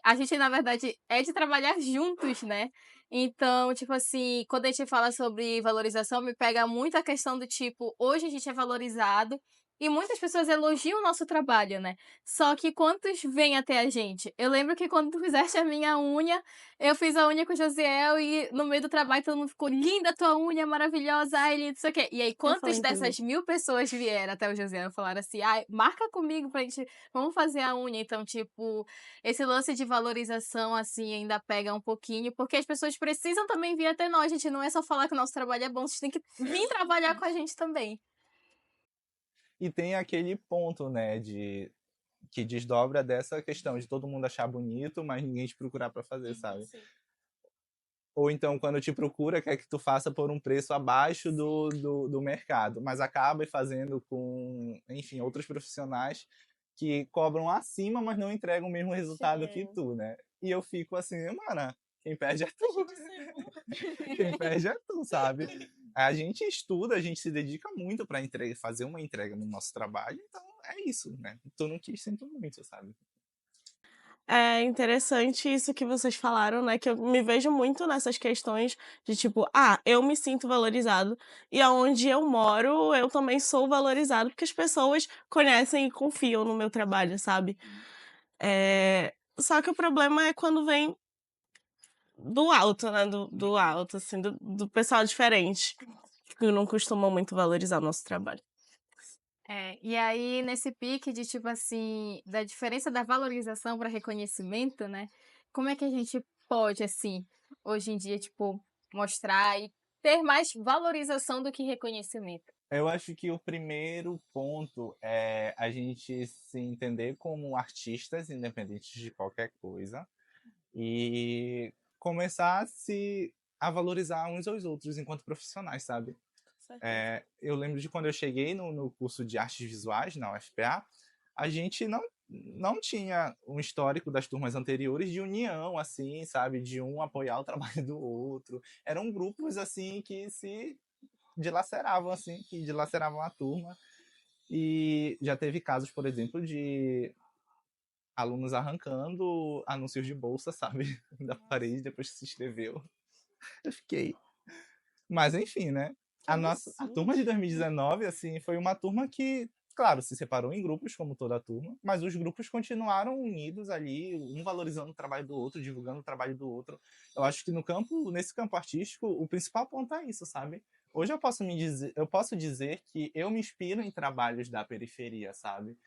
A gente, na verdade, é de trabalhar juntos, né? Então, tipo assim, quando a gente fala sobre valorização, me pega muito a questão do tipo, hoje a gente é valorizado. E muitas pessoas elogiam o nosso trabalho, né? Só que quantos vêm até a gente? Eu lembro que quando tu fizeste a minha unha, eu fiz a unha com o Josiel e no meio do trabalho todo mundo ficou, linda tua unha, maravilhosa, ai, lindo, não sei o quê. E aí, quantas falei dessas 1000 pessoas vieram até o Josiel e falaram assim, ai, marca comigo pra gente, vamos fazer a unha. Então, tipo, esse lance de valorização, assim, ainda pega um pouquinho, porque as pessoas precisam também vir até nós, gente, não é só falar que o nosso trabalho é bom, vocês têm que vir trabalhar com a gente também. E tem aquele ponto, né, que desdobra dessa questão de todo mundo achar bonito, mas ninguém te procurar para fazer, sabe? Sim. Ou então, quando te procura, quer que tu faça por um preço abaixo do mercado, mas acaba fazendo com, enfim, outros profissionais que cobram acima, mas não entregam o mesmo resultado que Sim. tu, né? E eu fico assim, mano, quem perde é tu. Quem perde é tu, sabe? A gente estuda, a gente se dedica muito para fazer uma entrega no nosso trabalho, então é isso, né? Tu não quis, sinto muito, sabe? É interessante isso que vocês falaram, né, que eu me vejo muito nessas questões de tipo, eu me sinto valorizado e aonde eu moro eu também sou valorizado, porque as pessoas conhecem e confiam no meu trabalho, sabe. Só que o problema é quando vem do alto, né, do alto, assim, do pessoal diferente, que não costuma muito valorizar o nosso trabalho. E aí, nesse pique de, tipo assim, da diferença da valorização para reconhecimento, né? Como é que a gente pode, assim, hoje em dia, tipo, mostrar e ter mais valorização do que reconhecimento? Eu acho que o primeiro ponto é a gente se entender como artistas, independentes de qualquer coisa, e começar a valorizar uns aos outros enquanto profissionais, sabe? Certeza. Eu lembro de quando eu cheguei no curso de artes visuais na UFPA, a gente não tinha um histórico das turmas anteriores de união, assim, sabe? De um apoiar o trabalho do outro. Eram grupos, assim, que se dilaceravam, assim, que dilaceravam a turma. E já teve casos, por exemplo, de alunos arrancando anúncios de bolsa, sabe? Da parede depois que se inscreveu. Eu fiquei. Mas enfim, né? Que A turma absurdo. de 2019, assim, foi uma turma que, claro, se separou em grupos, como toda a turma, mas os grupos continuaram unidos ali, um valorizando o trabalho do outro, divulgando o trabalho do outro. Eu acho que nesse campo artístico, o principal ponto é isso, sabe? Hoje eu posso dizer que eu me inspiro em trabalhos da periferia, sabe?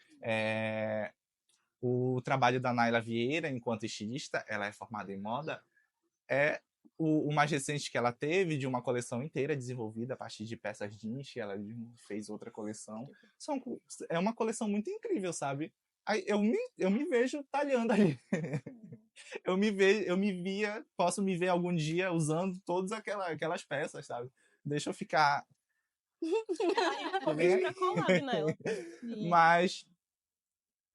O trabalho da Naila Vieira, enquanto estilista, ela é formada em moda, é o mais recente que ela teve, de uma coleção inteira desenvolvida a partir de peças jeans, que ela fez outra coleção. São, é uma coleção muito incrível, sabe? Aí eu me vejo talhando ali. Eu me via, posso me ver algum dia usando todas aquelas peças, sabe? Deixa eu ficar. Aí um convite pra collab nela. Sim. Mas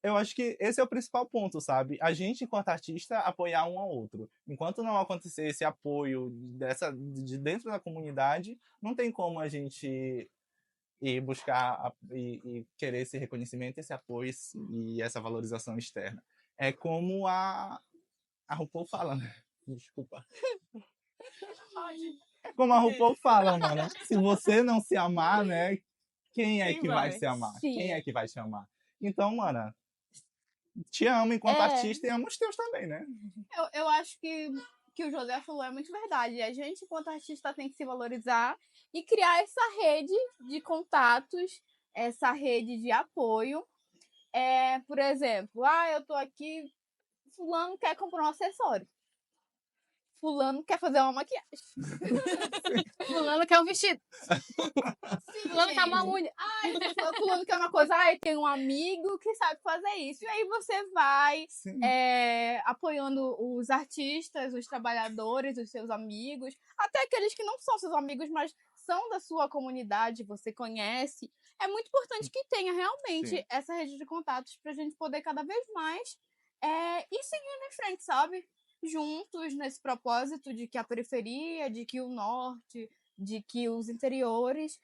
eu acho que esse é o principal ponto, sabe? A gente, enquanto artista, apoiar um ao outro. Enquanto não acontecer esse apoio de dentro da comunidade, não tem como a gente ir buscar e querer esse reconhecimento, esse apoio e essa valorização externa. É como a RuPaul fala, né? Desculpa. É como a RuPaul fala, mano. Se você não se amar, né? Quem é Quem que vai vai? se amar? Quem Sim. é que vai te amar? Então, mano, te amo enquanto É, artista e amo os teus também, né? eu acho que o José falou é muito verdade. A gente, enquanto artista, tem que se valorizar e criar essa rede de contatos, essa rede de apoio. Por exemplo, eu tô aqui, fulano quer comprar um acessório. Fulano quer fazer uma maquiagem. Fulano quer um vestido. Sim, Fulano quer uma gente. unha. Fulano quer uma coisa, tem um amigo que sabe fazer isso. E aí você vai Sim. apoiando os artistas, os trabalhadores, os seus amigos, até aqueles que não são seus amigos, mas são da sua comunidade, você conhece. É muito importante que tenha realmente Sim. essa rede de contatos para a gente poder cada vez mais ir seguindo em frente, sabe? Juntos nesse propósito de que a periferia, de que o norte, de que os interiores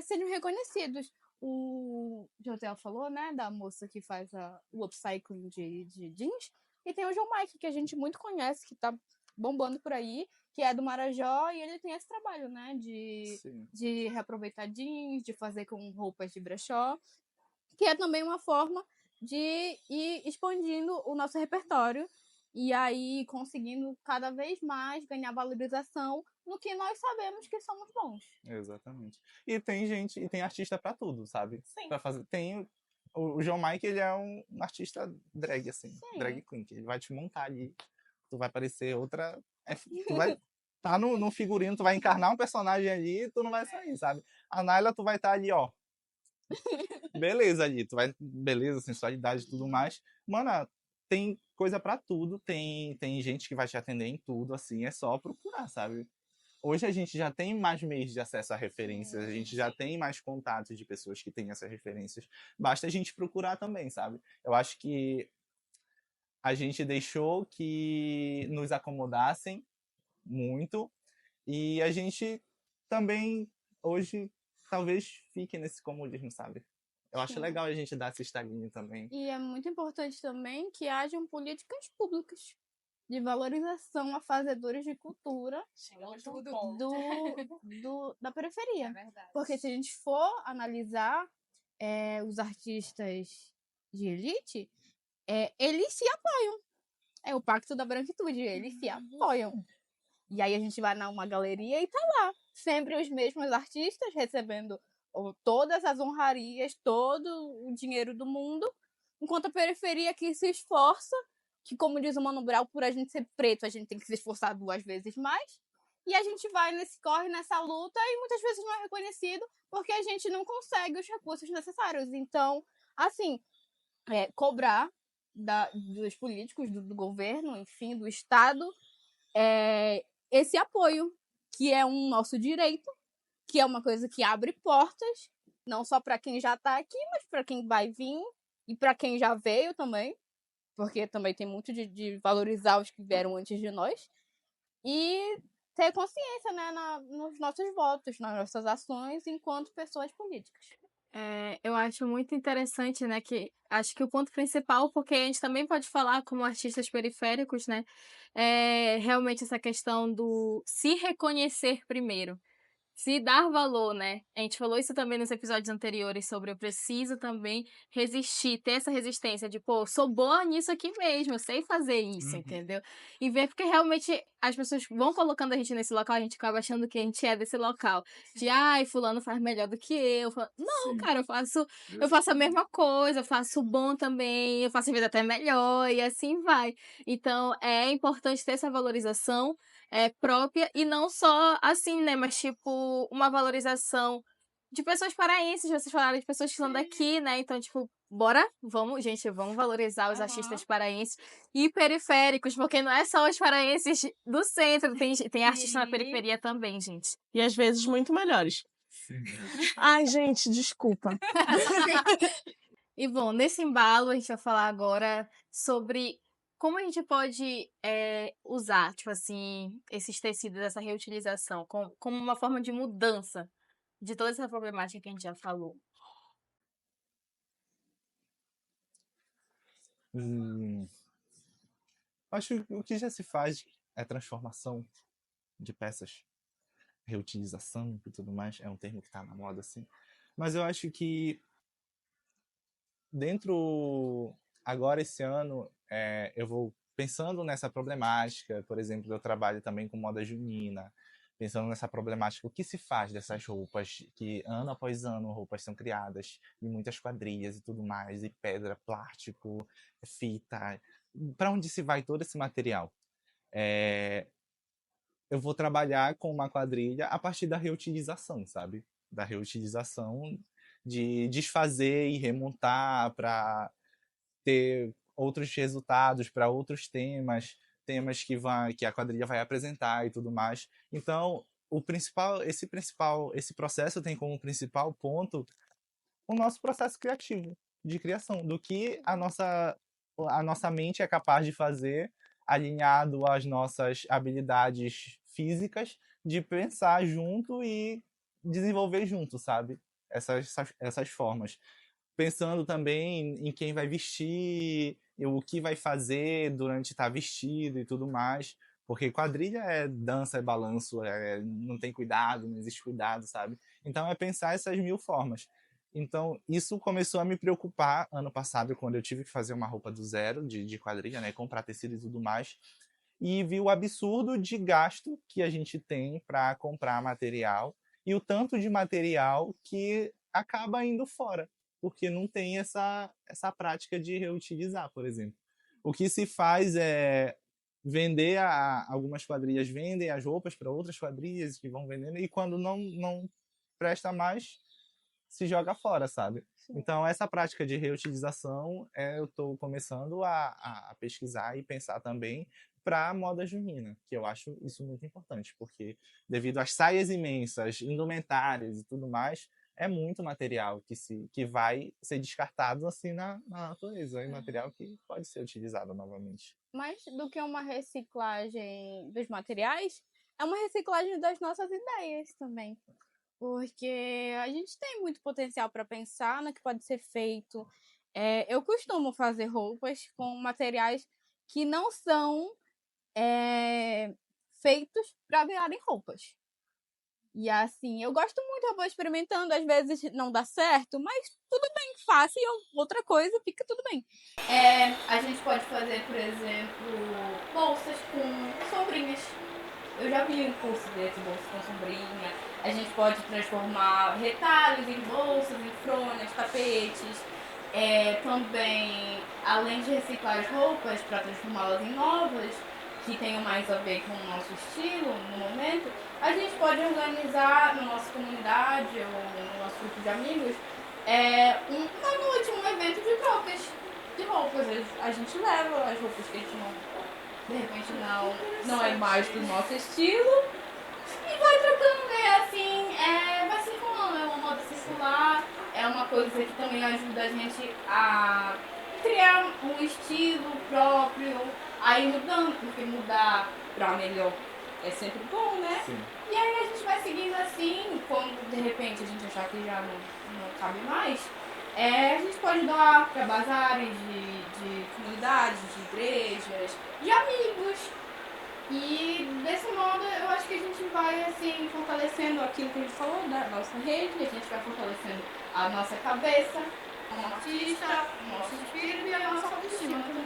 sejam reconhecidos. O José falou, né, da moça que faz o upcycling de jeans. E tem o João Mike, que a gente muito conhece, que tá bombando por aí, que é do Marajó, e ele tem esse trabalho, né, Sim. de reaproveitar jeans, de fazer com roupas de brechó, que é também uma forma de ir expandindo o nosso repertório e aí conseguindo cada vez mais ganhar valorização no que nós sabemos que somos bons. Exatamente. E tem gente, e tem artista pra tudo, sabe? Sim. Pra fazer, tem o João Mike, ele é um artista drag assim, Sim. drag queen, que ele vai te montar ali, tu vai parecer outra, tu vai tá no figurino, tu vai encarnar um personagem ali, e tu não vai sair, sabe? A Naila, tu vai estar ali, ó, beleza ali, tu vai, beleza, sensualidade e tudo mais. Mano, tem coisa pra tudo, tem gente que vai te atender em tudo, assim, é só procurar, sabe? Hoje a gente já tem mais meios de acesso a referências, a gente já tem mais contatos de pessoas que têm essas referências. Basta a gente procurar também, sabe? Eu acho que a gente deixou que nos acomodassem muito e a gente também hoje talvez fique nesse comodismo, sabe? Eu acho Sim. legal a gente dar esse estagninho também. E é muito importante também que hajam políticas públicas de valorização a fazedores de cultura Chegamos no Tudo. ponto. da periferia. verdade. Porque se a gente for analisar os artistas de elite, eles se apoiam. É o pacto da branquitude, eles se apoiam. E aí a gente vai numa galeria e tá lá, sempre os mesmos artistas recebendo todas as honrarias, todo o dinheiro do mundo, enquanto a periferia que se esforça, que como diz o Mano Brown, por a gente ser preto, a gente tem que se esforçar 2 vezes mais, e a gente vai nesse corre, nessa luta, e muitas vezes não é reconhecido, porque a gente não consegue os recursos necessários. Então, assim, cobrar dos políticos, do governo, enfim, do Estado, esse apoio, que é um nosso direito, que é uma coisa que abre portas, não só para quem já está aqui, mas para quem vai vir e para quem já veio também, porque também tem muito de valorizar os que vieram antes de nós, e ter consciência, né, nos nossos votos, nas nossas ações enquanto pessoas políticas. Eu acho muito interessante, né, que acho que o ponto principal, porque a gente também pode falar como artistas periféricos, né, é realmente essa questão do se reconhecer primeiro. Se dar valor, né? A gente falou isso também nos episódios anteriores sobre eu preciso também resistir, ter essa resistência de, pô, sou boa nisso aqui mesmo, eu sei fazer isso, entendeu? E ver porque realmente as pessoas vão colocando a gente nesse local, a gente acaba achando que a gente é desse local. De, ai, fulano faz melhor do que eu. Não, cara, eu faço a mesma coisa, eu faço bom também, eu faço a vida até melhor e assim vai. Então, é importante ter essa valorização própria e não só assim, né? Mas tipo, uma valorização de pessoas paraenses, vocês falaram de pessoas que são daqui, né? Então, tipo, vamos valorizar os artistas paraenses e periféricos, porque não é só os paraenses do centro, tem artista na periferia também, gente. E às vezes muito melhores. Ai, gente, desculpa. E bom, nesse embalo a gente vai falar agora sobre como a gente pode usar, tipo assim, esses tecidos, essa reutilização, como uma forma de mudança de toda essa problemática que a gente já falou. Acho que o que já se faz é transformação de peças, reutilização e tudo mais. É um termo que está na moda, assim. Mas eu acho que agora esse ano, eu vou pensando nessa problemática. Por exemplo, eu trabalho também com moda junina, pensando nessa problemática, o que se faz dessas roupas que ano após ano roupas são criadas de muitas quadrilhas e tudo mais, e pedra, plástico, fita, para onde se vai todo esse material? Eu vou trabalhar com uma quadrilha a partir da reutilização, sabe? Da reutilização, de desfazer e remontar para ter outros resultados, para outros temas que a quadrilha vai apresentar e tudo mais. Então, esse processo tem como principal ponto o nosso processo criativo, de criação, do que a nossa mente é capaz de fazer, alinhado às nossas habilidades físicas, de pensar junto e desenvolver junto, sabe? Essas formas. Pensando também em quem vai vestir, o que vai fazer durante estar vestido e tudo mais. Porque quadrilha é dança, é balanço, não tem cuidado, não existe cuidado, sabe? Então é pensar essas 1000 formas. Então, isso começou a me preocupar ano passado, quando eu tive que fazer uma roupa do zero, de quadrilha, né? Comprar tecido e tudo mais. E vi o absurdo de gasto que a gente tem para comprar material e o tanto de material que acaba indo fora, porque não tem essa prática de reutilizar, por exemplo. O que se faz é vender, algumas quadrilhas vendem as roupas para outras quadrilhas que vão vendendo, e quando não presta mais, se joga fora, sabe? Então, essa prática de reutilização, eu estou começando a pesquisar e pensar também para a moda junina, que eu acho isso muito importante, porque devido às saias imensas, indumentárias e tudo mais, é muito material que vai ser descartado assim na natureza, é material que pode ser utilizado novamente. Mais do que uma reciclagem dos materiais, é uma reciclagem das nossas ideias também. Porque a gente tem muito potencial para pensar no que pode ser feito. Eu costumo fazer roupas com materiais que não são feitos para virarem roupas. E assim, eu gosto muito, eu vou experimentando, às vezes não dá certo, mas tudo bem, faço e outra coisa, fica tudo bem. A gente pode fazer, por exemplo, bolsas com sombrinhas. Eu já vi um curso desse, bolsa com sombrinha. A gente pode transformar retalhos em bolsas, em fronas, tapetes. Também, além de reciclar as roupas para transformá-las em novas, que tenham mais a ver com o nosso estilo no momento, a gente pode organizar na nossa comunidade ou no nosso grupo de amigos uma noite, um evento de trocas de roupas. A gente leva as roupas que a gente não, de repente não é mais do nosso estilo e vai trocando, né? Assim, vai circulando, é uma moda circular, é uma coisa que também ajuda a gente a criar um estilo próprio, aí mudando, porque mudar pra melhor é sempre bom, né? Sim. E aí a gente vai seguindo assim, quando de repente a gente achar que já não cabe mais, a gente pode doar para bazares de comunidades, de igrejas, de amigos. E desse modo eu acho que a gente vai assim fortalecendo aquilo que a gente falou da nossa rede, a gente vai fortalecendo a nossa cabeça, como artista, o nosso espírito e a nossa autoestima também.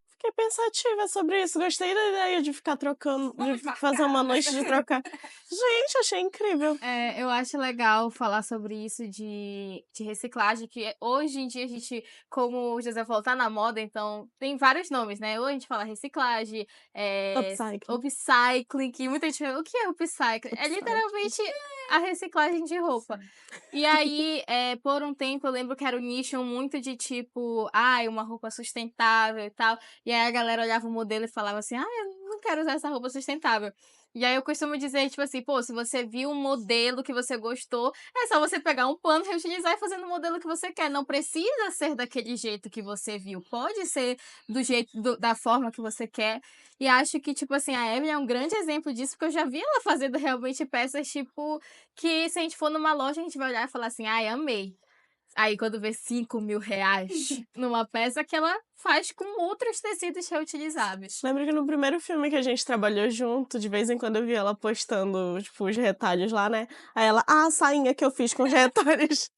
Fiquei pensativa sobre isso. Gostei da ideia de ficar trocando, Vamos de marcar. fazer uma noite de trocar. Gente, achei incrível. Eu acho legal falar sobre isso de reciclagem, que hoje em dia a gente, como o José falou, tá na moda, então tem vários nomes, né? Ou a gente fala reciclagem, Upcycling. upcycling, que muita gente fala, o que é upcycling? É Upcycling. literalmente a reciclagem de roupa. E aí, por um tempo, eu lembro que era um nicho muito de tipo, uma roupa sustentável e tal. E aí a galera olhava o modelo e falava assim, eu não quero usar essa roupa sustentável. E aí eu costumo dizer, tipo assim, pô, se você viu um modelo que você gostou, é só você pegar um pano, reutilizar e fazer no modelo que você quer. Não precisa ser daquele jeito que você viu. Pode ser do jeito, da forma que você quer. E acho que, tipo assim, a Emily é um grande exemplo disso, porque eu já vi ela fazendo realmente peças, tipo, que se a gente for numa loja, a gente vai olhar e falar assim, amei. Aí quando vê 5.000 reais numa peça que ela faz com outros tecidos reutilizáveis. Lembro que no primeiro filme que a gente trabalhou junto, de vez em quando eu vi ela postando, tipo, os retalhos lá, né? Aí ela, a sainha que eu fiz com os retalhos.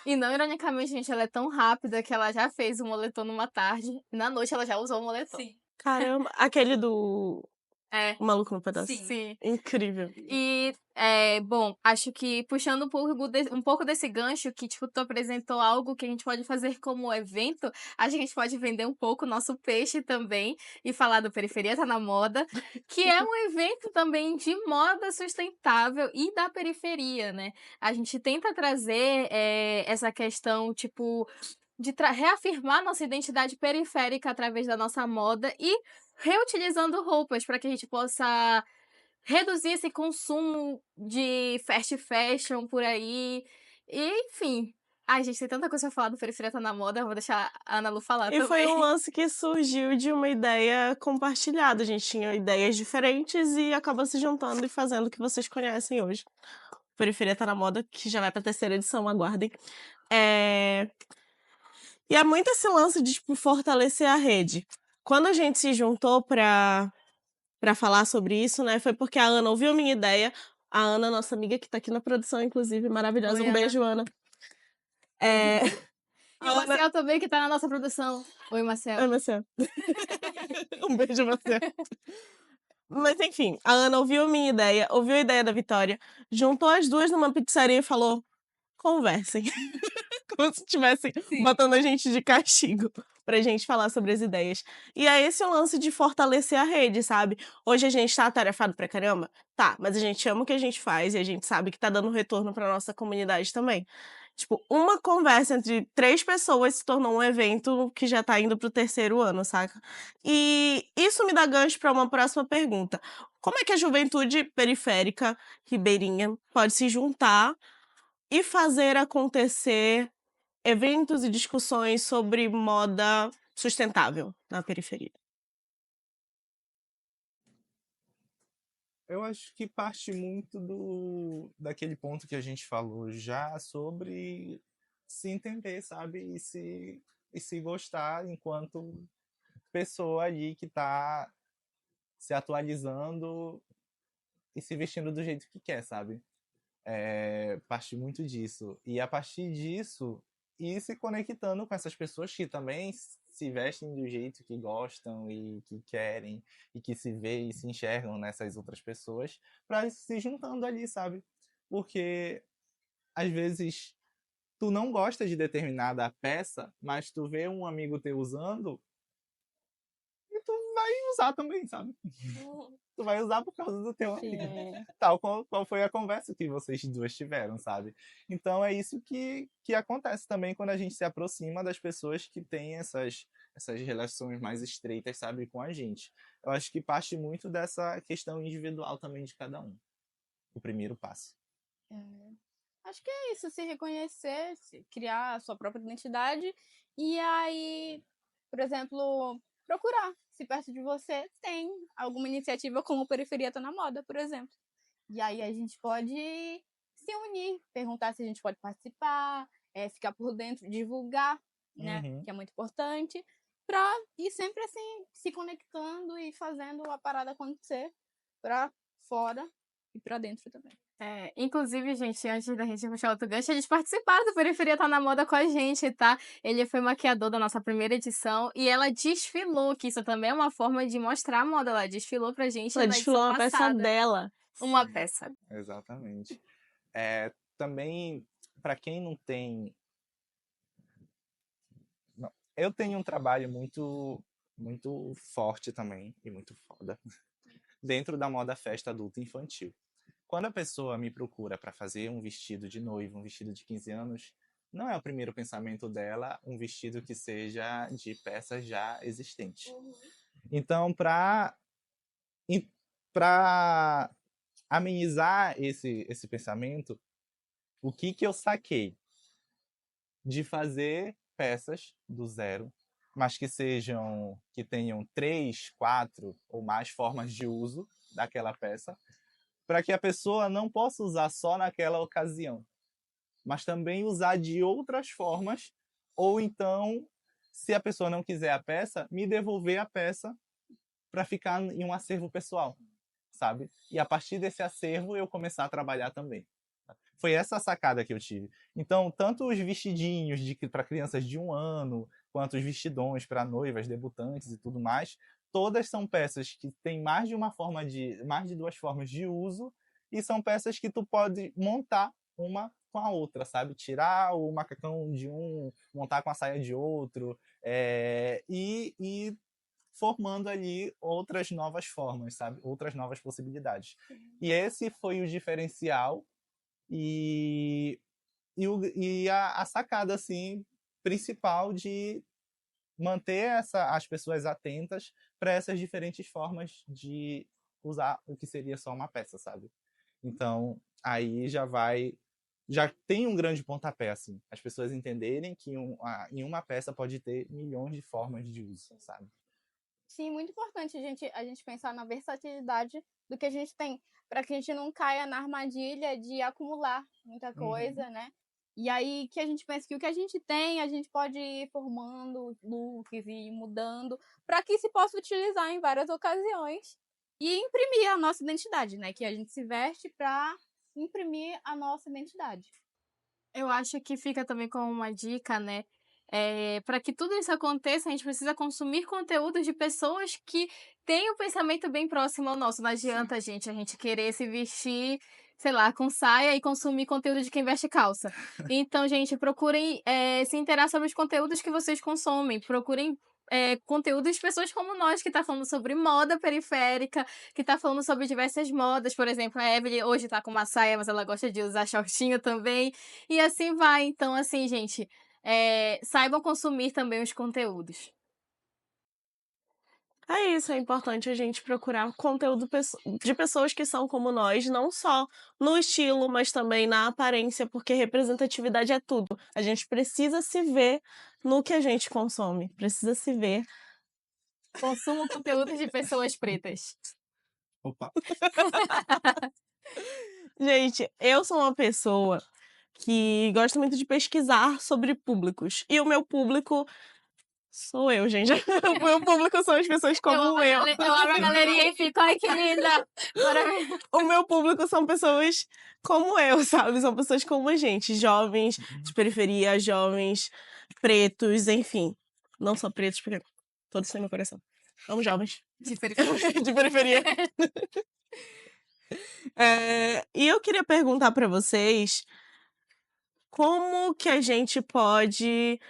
E não, ironicamente, gente, ela é tão rápida que ela já fez o moletom numa tarde. E na noite ela já usou o moletom. Sim. Caramba, aquele do É. O Maluco no Pedaço. Sim. Incrível. E, bom, acho que puxando um pouco desse gancho que, tipo, tu apresentou algo que a gente pode fazer como evento, a gente pode vender um pouco o nosso peixe também e falar do Periferia Tá na Moda, que é um evento também de moda sustentável e da periferia, né? A gente tenta trazer essa questão, tipo, de reafirmar nossa identidade periférica através da nossa moda e reutilizando roupas para que a gente possa reduzir esse consumo de fast fashion por aí. E, enfim. Ai, gente, tem tanta coisa pra falar do Periferia Tá na Moda, eu vou deixar a Ana Lu falar E também. foi um lance que surgiu de uma ideia compartilhada. A gente tinha ideias diferentes e acabou se juntando e fazendo o que vocês conhecem hoje. Periferia Tá na Moda, que já vai pra terceira edição, aguardem. E é muito esse lance de, tipo, fortalecer a rede. Quando a gente se juntou pra falar sobre isso, né, foi porque a Ana ouviu minha ideia. A Ana, nossa amiga, que tá aqui na produção, inclusive, maravilhosa. Oi, Um Ana. beijo, Ana. É... E o Marcel também, que tá na nossa produção. Oi, Marcel. Oi, Marcel. Um beijo, Marcel. Mas enfim, a Ana ouviu a minha ideia, ouviu a ideia da Vitória, juntou as duas numa pizzaria e falou: conversem. Como se estivessem botando a gente de castigo pra gente falar sobre as ideias. E é esse o lance de fortalecer a rede, sabe? Hoje a gente tá atarefado pra caramba? Tá, mas a gente ama o que a gente faz e a gente sabe que tá dando retorno pra nossa comunidade também. Tipo, uma conversa entre 3 pessoas se tornou um evento que já tá indo pro terceiro ano, saca? E isso me dá gancho pra uma próxima pergunta. Como é que a juventude periférica ribeirinha pode se juntar e fazer acontecer eventos e discussões sobre moda sustentável na periferia? Eu acho que parte muito daquele ponto que a gente falou já sobre se entender, sabe? E se gostar enquanto pessoa ali que está se atualizando e se vestindo do jeito que quer, sabe? Parte muito disso. E a partir disso, e se conectando com essas pessoas que também se vestem do jeito que gostam e que querem, e que se vê e se enxergam nessas outras pessoas, para se juntando ali, sabe? Porque às vezes tu não gosta de determinada peça, mas tu vê um amigo teu usando e tu vai usar também, sabe? Tu vai usar por causa do teu amigo. Sim. Tal qual foi a conversa que vocês duas tiveram, sabe? Então é isso que acontece também quando a gente se aproxima das pessoas que têm essas relações mais estreitas, sabe, com a gente. Eu acho que parte muito dessa questão individual também de cada um. O primeiro passo. Acho que é isso, se reconhecer, criar a sua própria identidade e aí, por exemplo, procurar se perto de você tem alguma iniciativa como Periferia Tá na Moda, por exemplo. E aí a gente pode se unir, perguntar se a gente pode participar, ficar por dentro, divulgar, né, Uhum. que é muito importante, pra ir sempre assim, se conectando e fazendo a parada acontecer pra fora e pra dentro também. Inclusive, gente, antes da gente puxar outro gancho, eles participaram do Periferia Tá na Moda com a gente, tá? Ele foi maquiador da nossa primeira edição e ela desfilou, que isso também é uma forma de mostrar a moda. Ela desfilou pra gente Ela na desfilou edição uma peça passada. dela. Uma peça. Exatamente. Também, para quem não tem. Não, eu tenho um trabalho muito forte também, e muito foda, dentro da moda festa adulta e infantil. Quando a pessoa me procura para fazer um vestido de noiva, um vestido de 15 anos, não é o primeiro pensamento dela um vestido que seja de peças já existentes. Então, para amenizar esse pensamento, o que eu saquei? De fazer peças do zero, mas que tenham 3, 4 ou mais formas de uso daquela peça, para que a pessoa não possa usar só naquela ocasião, mas também usar de outras formas, ou então, se a pessoa não quiser a peça, me devolver a peça para ficar em um acervo pessoal, sabe? E a partir desse acervo eu começar a trabalhar também. Foi essa a sacada que eu tive. Então, tanto os vestidinhos para crianças de 1 ano, quanto os vestidões para noivas, debutantes e tudo mais, todas são peças que têm mais de 2 formas de uso e são peças que tu pode montar uma com a outra, sabe? Tirar o macacão de um, montar com a saia de outro, e formando ali outras novas formas, sabe? Outras novas possibilidades. E esse foi o diferencial e a sacada assim principal de manter as pessoas atentas para essas diferentes formas de usar o que seria só uma peça, sabe? Então, aí já tem um grande pontapé, assim, as pessoas entenderem que em uma peça pode ter milhões de formas de uso, sabe? Sim, muito importante a gente pensar na versatilidade do que a gente tem, para que a gente não caia na armadilha de acumular muita coisa, né? E aí que a gente pense que o que a gente tem, a gente pode ir formando looks e ir mudando, para que se possa utilizar em várias ocasiões e imprimir a nossa identidade, né? Que a gente se veste para imprimir a nossa identidade. Eu acho que fica também como uma dica, né? Para que tudo isso aconteça, a gente precisa consumir conteúdos de pessoas que têm um pensamento bem próximo ao nosso. Não adianta a gente querer se vestir, sei lá, com saia e consumir conteúdo de quem veste calça. Então, gente, procurem se inteirar sobre os conteúdos que vocês consomem. Procurem conteúdos de pessoas como nós, que tá falando sobre moda periférica, que tá falando sobre diversas modas. Por exemplo, a Evelyn hoje tá com uma saia, mas ela gosta de usar shortinho também. E assim vai. Então, assim, gente, saibam consumir também os conteúdos. É isso, é importante a gente procurar conteúdo de pessoas que são como nós, não só no estilo, mas também na aparência, porque representatividade é tudo. A gente precisa se ver no que a gente consome, precisa se ver. Consumam conteúdos de pessoas pretas. Opa! Gente, eu sou uma pessoa que gosta muito de pesquisar sobre públicos. E o meu público Sou eu, gente. O meu público são as pessoas como eu. Eu abro a galeria e fico, ai, que linda. O meu público são pessoas como eu, sabe? São pessoas como a gente, jovens, de periferia, jovens, pretos, enfim. Não só pretos, porque todos têm meu coração. Amo jovens. De periferia. De periferia. E eu queria perguntar pra vocês como que a gente pode.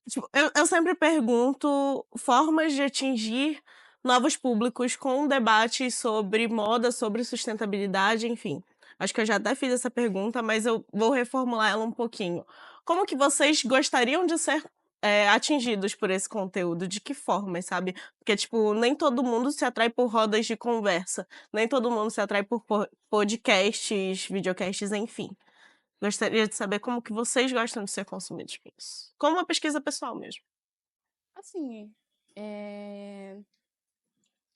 Tipo, eu sempre pergunto formas de atingir novos públicos com debates sobre moda, sobre sustentabilidade, enfim. Acho que eu já até fiz essa pergunta, mas eu vou reformular ela um pouquinho. Como que vocês gostariam de ser atingidos por esse conteúdo? De que forma, sabe? Porque, tipo, nem todo mundo se atrai por rodas de conversa, nem todo mundo se atrai por podcasts, videocasts, enfim. Gostaria de saber como que vocês gostam de ser consumidos por isso. Como uma pesquisa pessoal mesmo. Assim,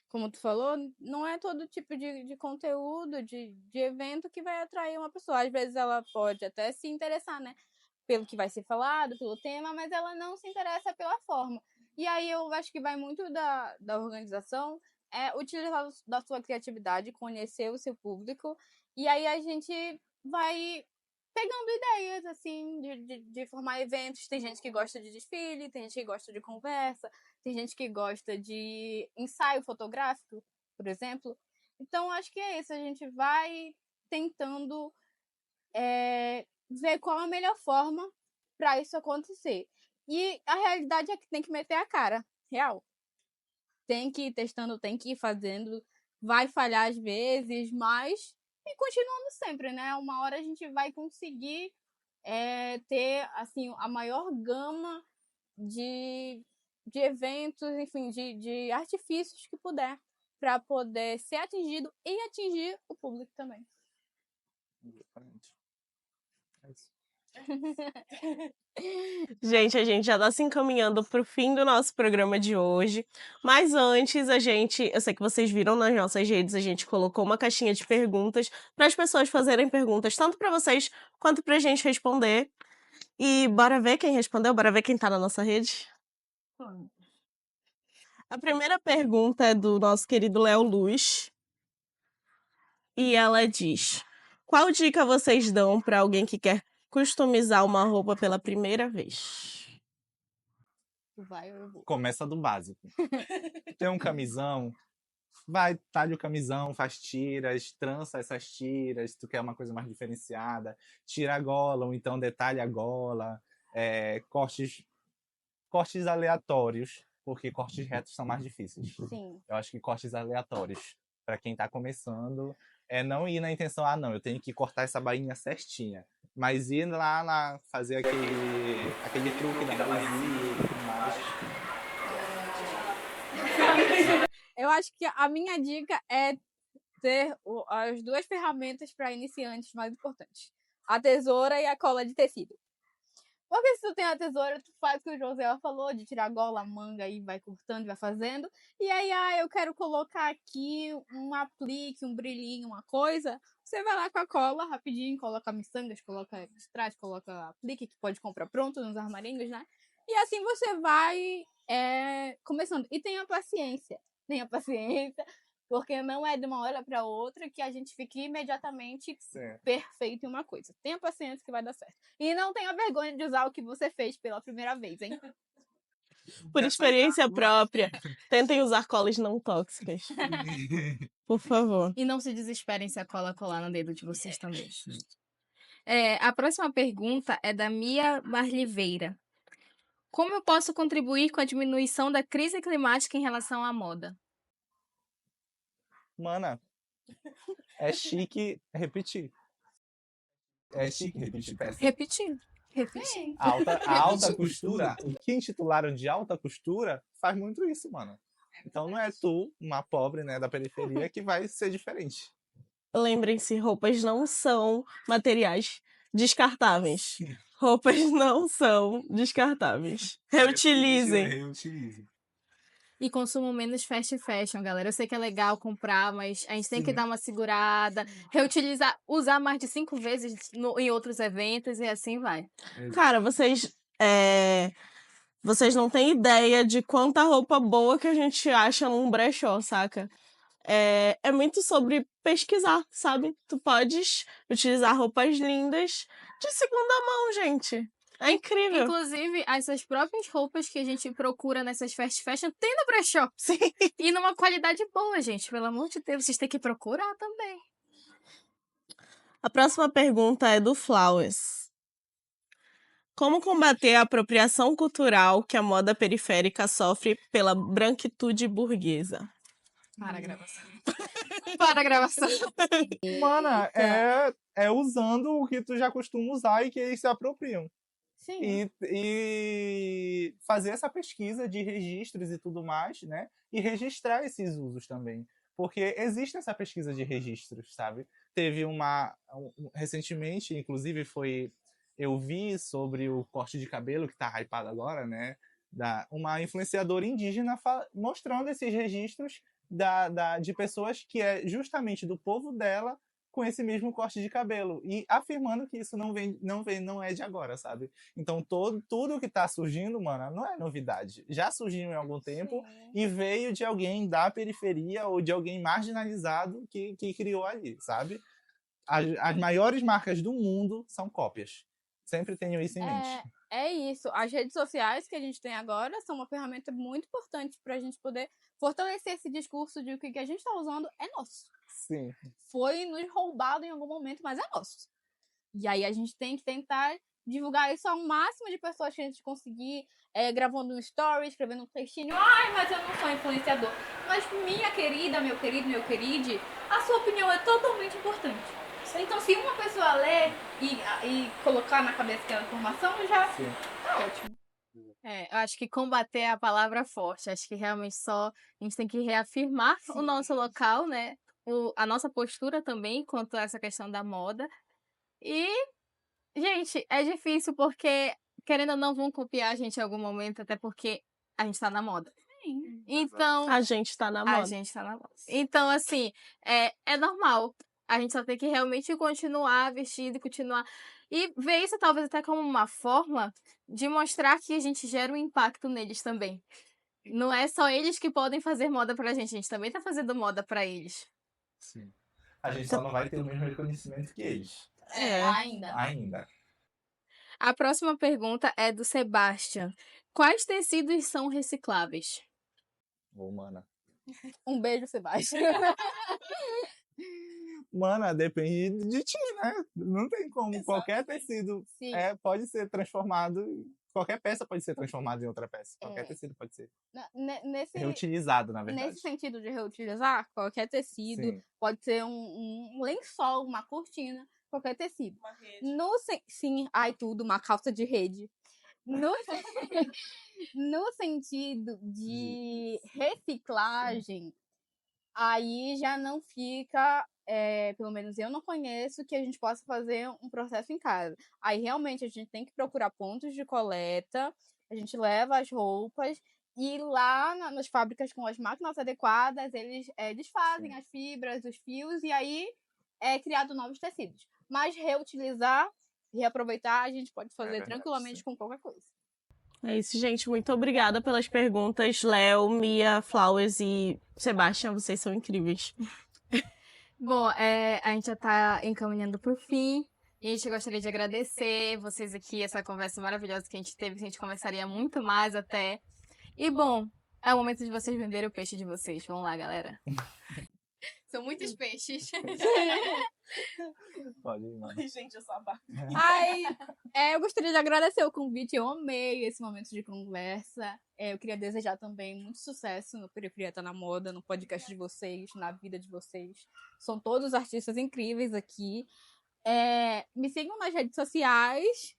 como tu falou, não é todo tipo de conteúdo, de evento que vai atrair uma pessoa. Às vezes ela pode até se interessar, né? Pelo que vai ser falado, pelo tema, mas ela não se interessa pela forma. E aí eu acho que vai muito da organização, utilizar da sua criatividade, conhecer o seu público, e aí a gente vai pegando ideias, assim, de formar eventos. Tem gente que gosta de desfile, tem gente que gosta de conversa, tem gente que gosta de ensaio fotográfico, por exemplo. Então, acho que é isso. A gente vai tentando ver qual a melhor forma para isso acontecer. E a realidade é que tem que meter a cara, real. Tem que ir testando, tem que ir fazendo. Vai falhar às vezes, mas... E continuando sempre, né? Uma hora a gente vai conseguir ter, assim, a maior gama de eventos, enfim, de artifícios que puder, para poder ser atingido e atingir o público também. É isso. Gente, a gente já tá se encaminhando pro fim do nosso programa de hoje. Mas antes, eu sei que vocês viram nas nossas redes, a gente colocou uma caixinha de perguntas para as pessoas fazerem perguntas, tanto para vocês quanto pra gente responder. E bora ver quem respondeu, bora ver quem tá na nossa rede. A primeira pergunta é do nosso querido Léo Luz. E ela diz: qual dica vocês dão para alguém que quer customizar uma roupa pela primeira vez? Vai, eu vou. Começa do básico. Tem um camisão, vai, talha o camisão, faz tiras, trança essas tiras, se tu quer uma coisa mais diferenciada, tira a gola, ou então detalha a gola, cortes aleatórios, porque cortes retos são mais difíceis. Sim. Eu acho que cortes aleatórios, para quem tá começando, não ir na intenção, não, eu tenho que cortar essa bainha certinha, mas ir lá fazer aquele truque da blusinha e tudo mais. Eu acho que a minha dica é ter as duas ferramentas para iniciantes mais importantes: a tesoura e a cola de tecido. Porque se tu tem a tesoura, tu faz o que o José falou, de tirar a gola, a manga e vai cortando, vai fazendo. E aí, eu quero colocar aqui um aplique, um brilhinho, uma coisa. Você vai lá com a cola, rapidinho, coloca miçangas, coloca strass, coloca aplique, que pode comprar pronto nos armarinhos, né? E assim você vai começando. E tenha paciência, porque não é de uma hora para outra que a gente fique imediatamente perfeito em uma coisa. Tenha paciência que vai dar certo. E não tenha vergonha de usar o que você fez pela primeira vez, hein? Por experiência própria, tentem usar colas não tóxicas. Por favor. E não se desesperem se a cola colar no dedo de vocês também. A próxima pergunta é da Mia Marliveira. Como eu posso contribuir com a diminuição da crise climática em relação à moda? Mana, é chique repetir. É chique repetir peça. Repetir. A alta costura, o que intitularam de alta costura, faz muito isso, mano. Então não é tu, uma pobre, né, da periferia, que vai ser diferente. Lembrem-se, roupas não são materiais descartáveis. Roupas não são descartáveis. Reutilizem. Reutilize. E consumo menos fast fashion, galera. Eu sei que é legal comprar, mas a gente tem que dar uma segurada, reutilizar, usar mais de 5 vezes em outros eventos e assim vai. Cara, vocês Vocês não têm ideia de quanta roupa boa que a gente acha num brechó, saca? É muito sobre pesquisar, sabe? Tu podes utilizar roupas lindas de segunda mão, gente. É incrível. Inclusive, essas próprias roupas que a gente procura nessas fast fashion tem no brechó. Sim. E numa qualidade boa, gente. Pelo amor de Deus, vocês têm que procurar também. A próxima pergunta é do Flowers. Como combater a apropriação cultural que a moda periférica sofre pela branquitude burguesa? Para a gravação. Para a gravação. Mana, é usando o que tu já costuma usar e que eles se apropriam. Sim. E fazer essa pesquisa de registros e tudo mais, né? E registrar esses usos também. Porque existe essa pesquisa de registros, sabe? Teve recentemente, inclusive, eu vi sobre o corte de cabelo, que tá hypado agora, né? Uma influenciadora indígena mostrando esses registros de pessoas que é justamente do povo dela com esse mesmo corte de cabelo e afirmando que isso não é de agora, sabe? Então tudo que tá surgindo, mano, não é novidade. Já surgiu em algum tempo e veio de alguém da periferia ou de alguém marginalizado que criou ali, sabe? As maiores marcas do mundo são cópias. Sempre tenho isso em mente. É isso. As redes sociais que a gente tem agora são uma ferramenta muito importante para a gente poder fortalecer esse discurso de que o que a gente está usando é nosso. Sim. Foi nos roubado em algum momento, mas é nosso. E aí a gente tem que tentar divulgar isso ao máximo de pessoas que a gente conseguir, gravando um story, escrevendo um textinho. Ai, mas eu não sou influenciador. Mas minha querida, meu querido, meu querido, a sua opinião é totalmente importante. Então, se uma pessoa ler e colocar na cabeça aquela informação, já tá ótimo. Eu acho que combater é a palavra forte. Acho que realmente só a gente tem que reafirmar o nosso local, né? A nossa postura também quanto a essa questão da moda. E, gente, é difícil porque, querendo ou não, vão copiar a gente em algum momento, até porque a gente tá na moda. Sim. Então, A gente tá na a moda. gente tá na moda. Então, assim, é normal. A gente só tem que realmente continuar vestido e continuar. E ver isso talvez até como uma forma de mostrar que a gente gera um impacto neles também. Não é só eles que podem fazer moda pra gente, a gente também tá fazendo moda pra eles. Sim. A gente só não vai ter o mesmo reconhecimento que eles. Ainda. A próxima pergunta é do Sebastian. Quais tecidos são recicláveis? Mana. Um beijo, Sebastião. Mana, depende de ti, né? Não tem como. Exatamente. Qualquer tecido Sim. pode ser transformado. Qualquer peça pode ser transformada em outra peça. Qualquer tecido pode ser reutilizado, na verdade. Nesse sentido de reutilizar, qualquer tecido Sim. pode ser um lençol, uma cortina, qualquer tecido. Uma rede. Sim, tudo, uma calça de rede. No sentido de reciclagem, aí já não fica, pelo menos eu não conheço, que a gente possa fazer um processo em casa. Aí realmente a gente tem que procurar pontos de coleta, a gente leva as roupas e lá nas fábricas com as máquinas adequadas, eles desfazem as fibras, os fios e aí é criado novos tecidos. Mas reutilizar, reaproveitar, a gente pode fazer verdade, tranquilamente sim. com qualquer coisa. É isso, gente. Muito obrigada pelas perguntas, Léo, Mia, Flowers e Sebastian. Vocês são incríveis. Bom, a gente já tá encaminhando pro fim. E a gente gostaria de agradecer vocês aqui, essa conversa maravilhosa que a gente teve. A gente conversaria muito mais até. E, bom, é o momento de vocês venderem o peixe de vocês. Vamos lá, galera. São muitos peixes. Pode ir, mano. Gente, eu sou a Bárbara. Eu gostaria de agradecer o convite, eu amei esse momento de conversa. Eu queria desejar também muito sucesso no Periferia Tá na Moda, no podcast de vocês, na vida de vocês. São todos artistas incríveis aqui. Me sigam nas redes sociais,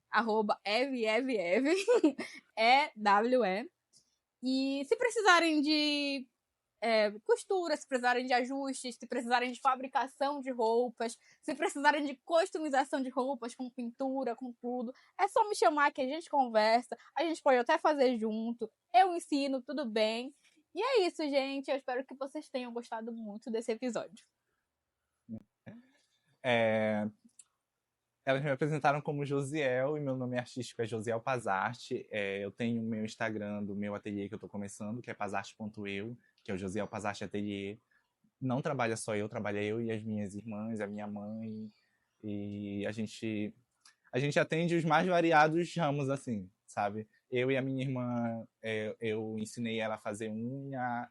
@eveveve, EWE. E se precisarem de costura, se precisarem de ajustes, se precisarem de fabricação de roupas, se precisarem de customização de roupas com pintura, com tudo, é só me chamar que a gente conversa, a gente pode até fazer junto, eu ensino, tudo bem. E é isso, gente, eu espero que vocês tenham gostado muito desse episódio. Elas me apresentaram como Josiel e meu nome artístico é Josiel Pazarte. Eu tenho o meu Instagram do meu ateliê que eu tô começando, que é pazarte.eu, que é o Josiel Pazarte Ateliê. Não trabalha só eu, trabalha eu e as minhas irmãs, a minha mãe. E a gente atende os mais variados ramos, assim, sabe? Eu e a minha irmã, eu ensinei ela a fazer unha,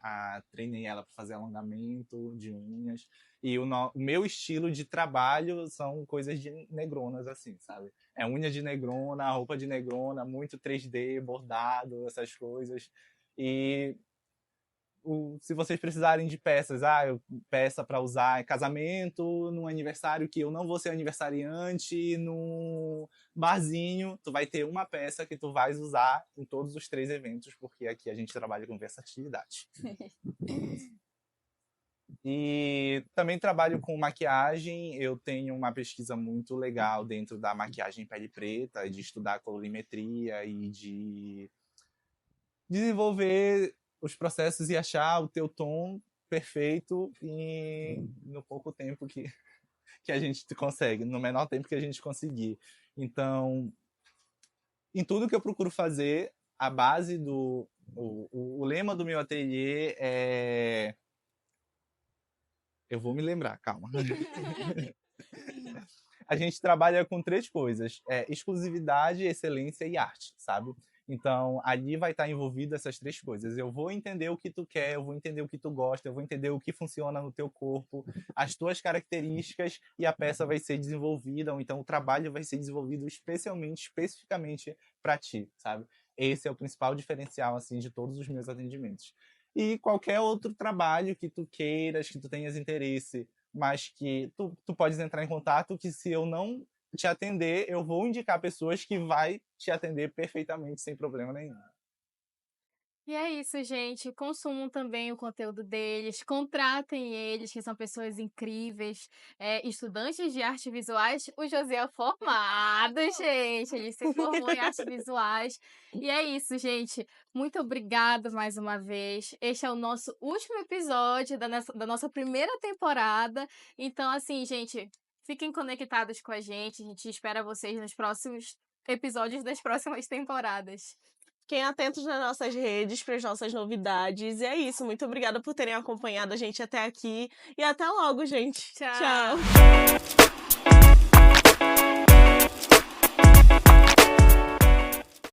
treinei ela para fazer alongamento de unhas. E o meu estilo de trabalho são coisas de negronas, assim, sabe? É unha de negrona, roupa de negrona, muito 3D, bordado, essas coisas. E se vocês precisarem de peças, peça para usar em casamento, num aniversário que eu não vou ser aniversariante, num barzinho, tu vai ter uma peça que tu vais usar em todos os 3 eventos, porque aqui a gente trabalha com versatilidade. E também trabalho com maquiagem. Eu tenho uma pesquisa muito legal dentro da maquiagem pele preta, de estudar colorimetria e de desenvolver os processos e achar o teu tom perfeito no pouco tempo que a gente consegue, no menor tempo que a gente conseguir. Então, em tudo que eu procuro fazer, a base o lema do meu ateliê é... Eu vou me lembrar, calma. A gente trabalha com 3 coisas: exclusividade, excelência e arte, sabe? Então, ali vai estar envolvido essas 3 coisas. Eu vou entender o que tu quer, eu vou entender o que tu gosta, eu vou entender o que funciona no teu corpo, as tuas características, e a peça vai ser desenvolvida, ou então o trabalho vai ser desenvolvido especificamente para ti, sabe? Esse é o principal diferencial, assim, de todos os meus atendimentos. E qualquer outro trabalho que tu queiras, que tu tenhas interesse, mas que tu podes entrar em contato, que se eu não te atender, eu vou indicar pessoas que vai te atender perfeitamente, sem problema nenhum. E é isso, gente. Consumam também o conteúdo deles, contratem eles, que são pessoas incríveis, estudantes de artes visuais. O José é formado, gente. Ele se formou em artes visuais. E é isso, gente. Muito obrigada mais uma vez. Este é o nosso último episódio da nossa primeira temporada. Então, assim, gente, fiquem conectados com a gente. A gente espera vocês nos próximos episódios das próximas temporadas. Fiquem atentos nas nossas redes para as nossas novidades. E é isso. Muito obrigada por terem acompanhado a gente até aqui. E até logo, gente. Tchau. Tchau.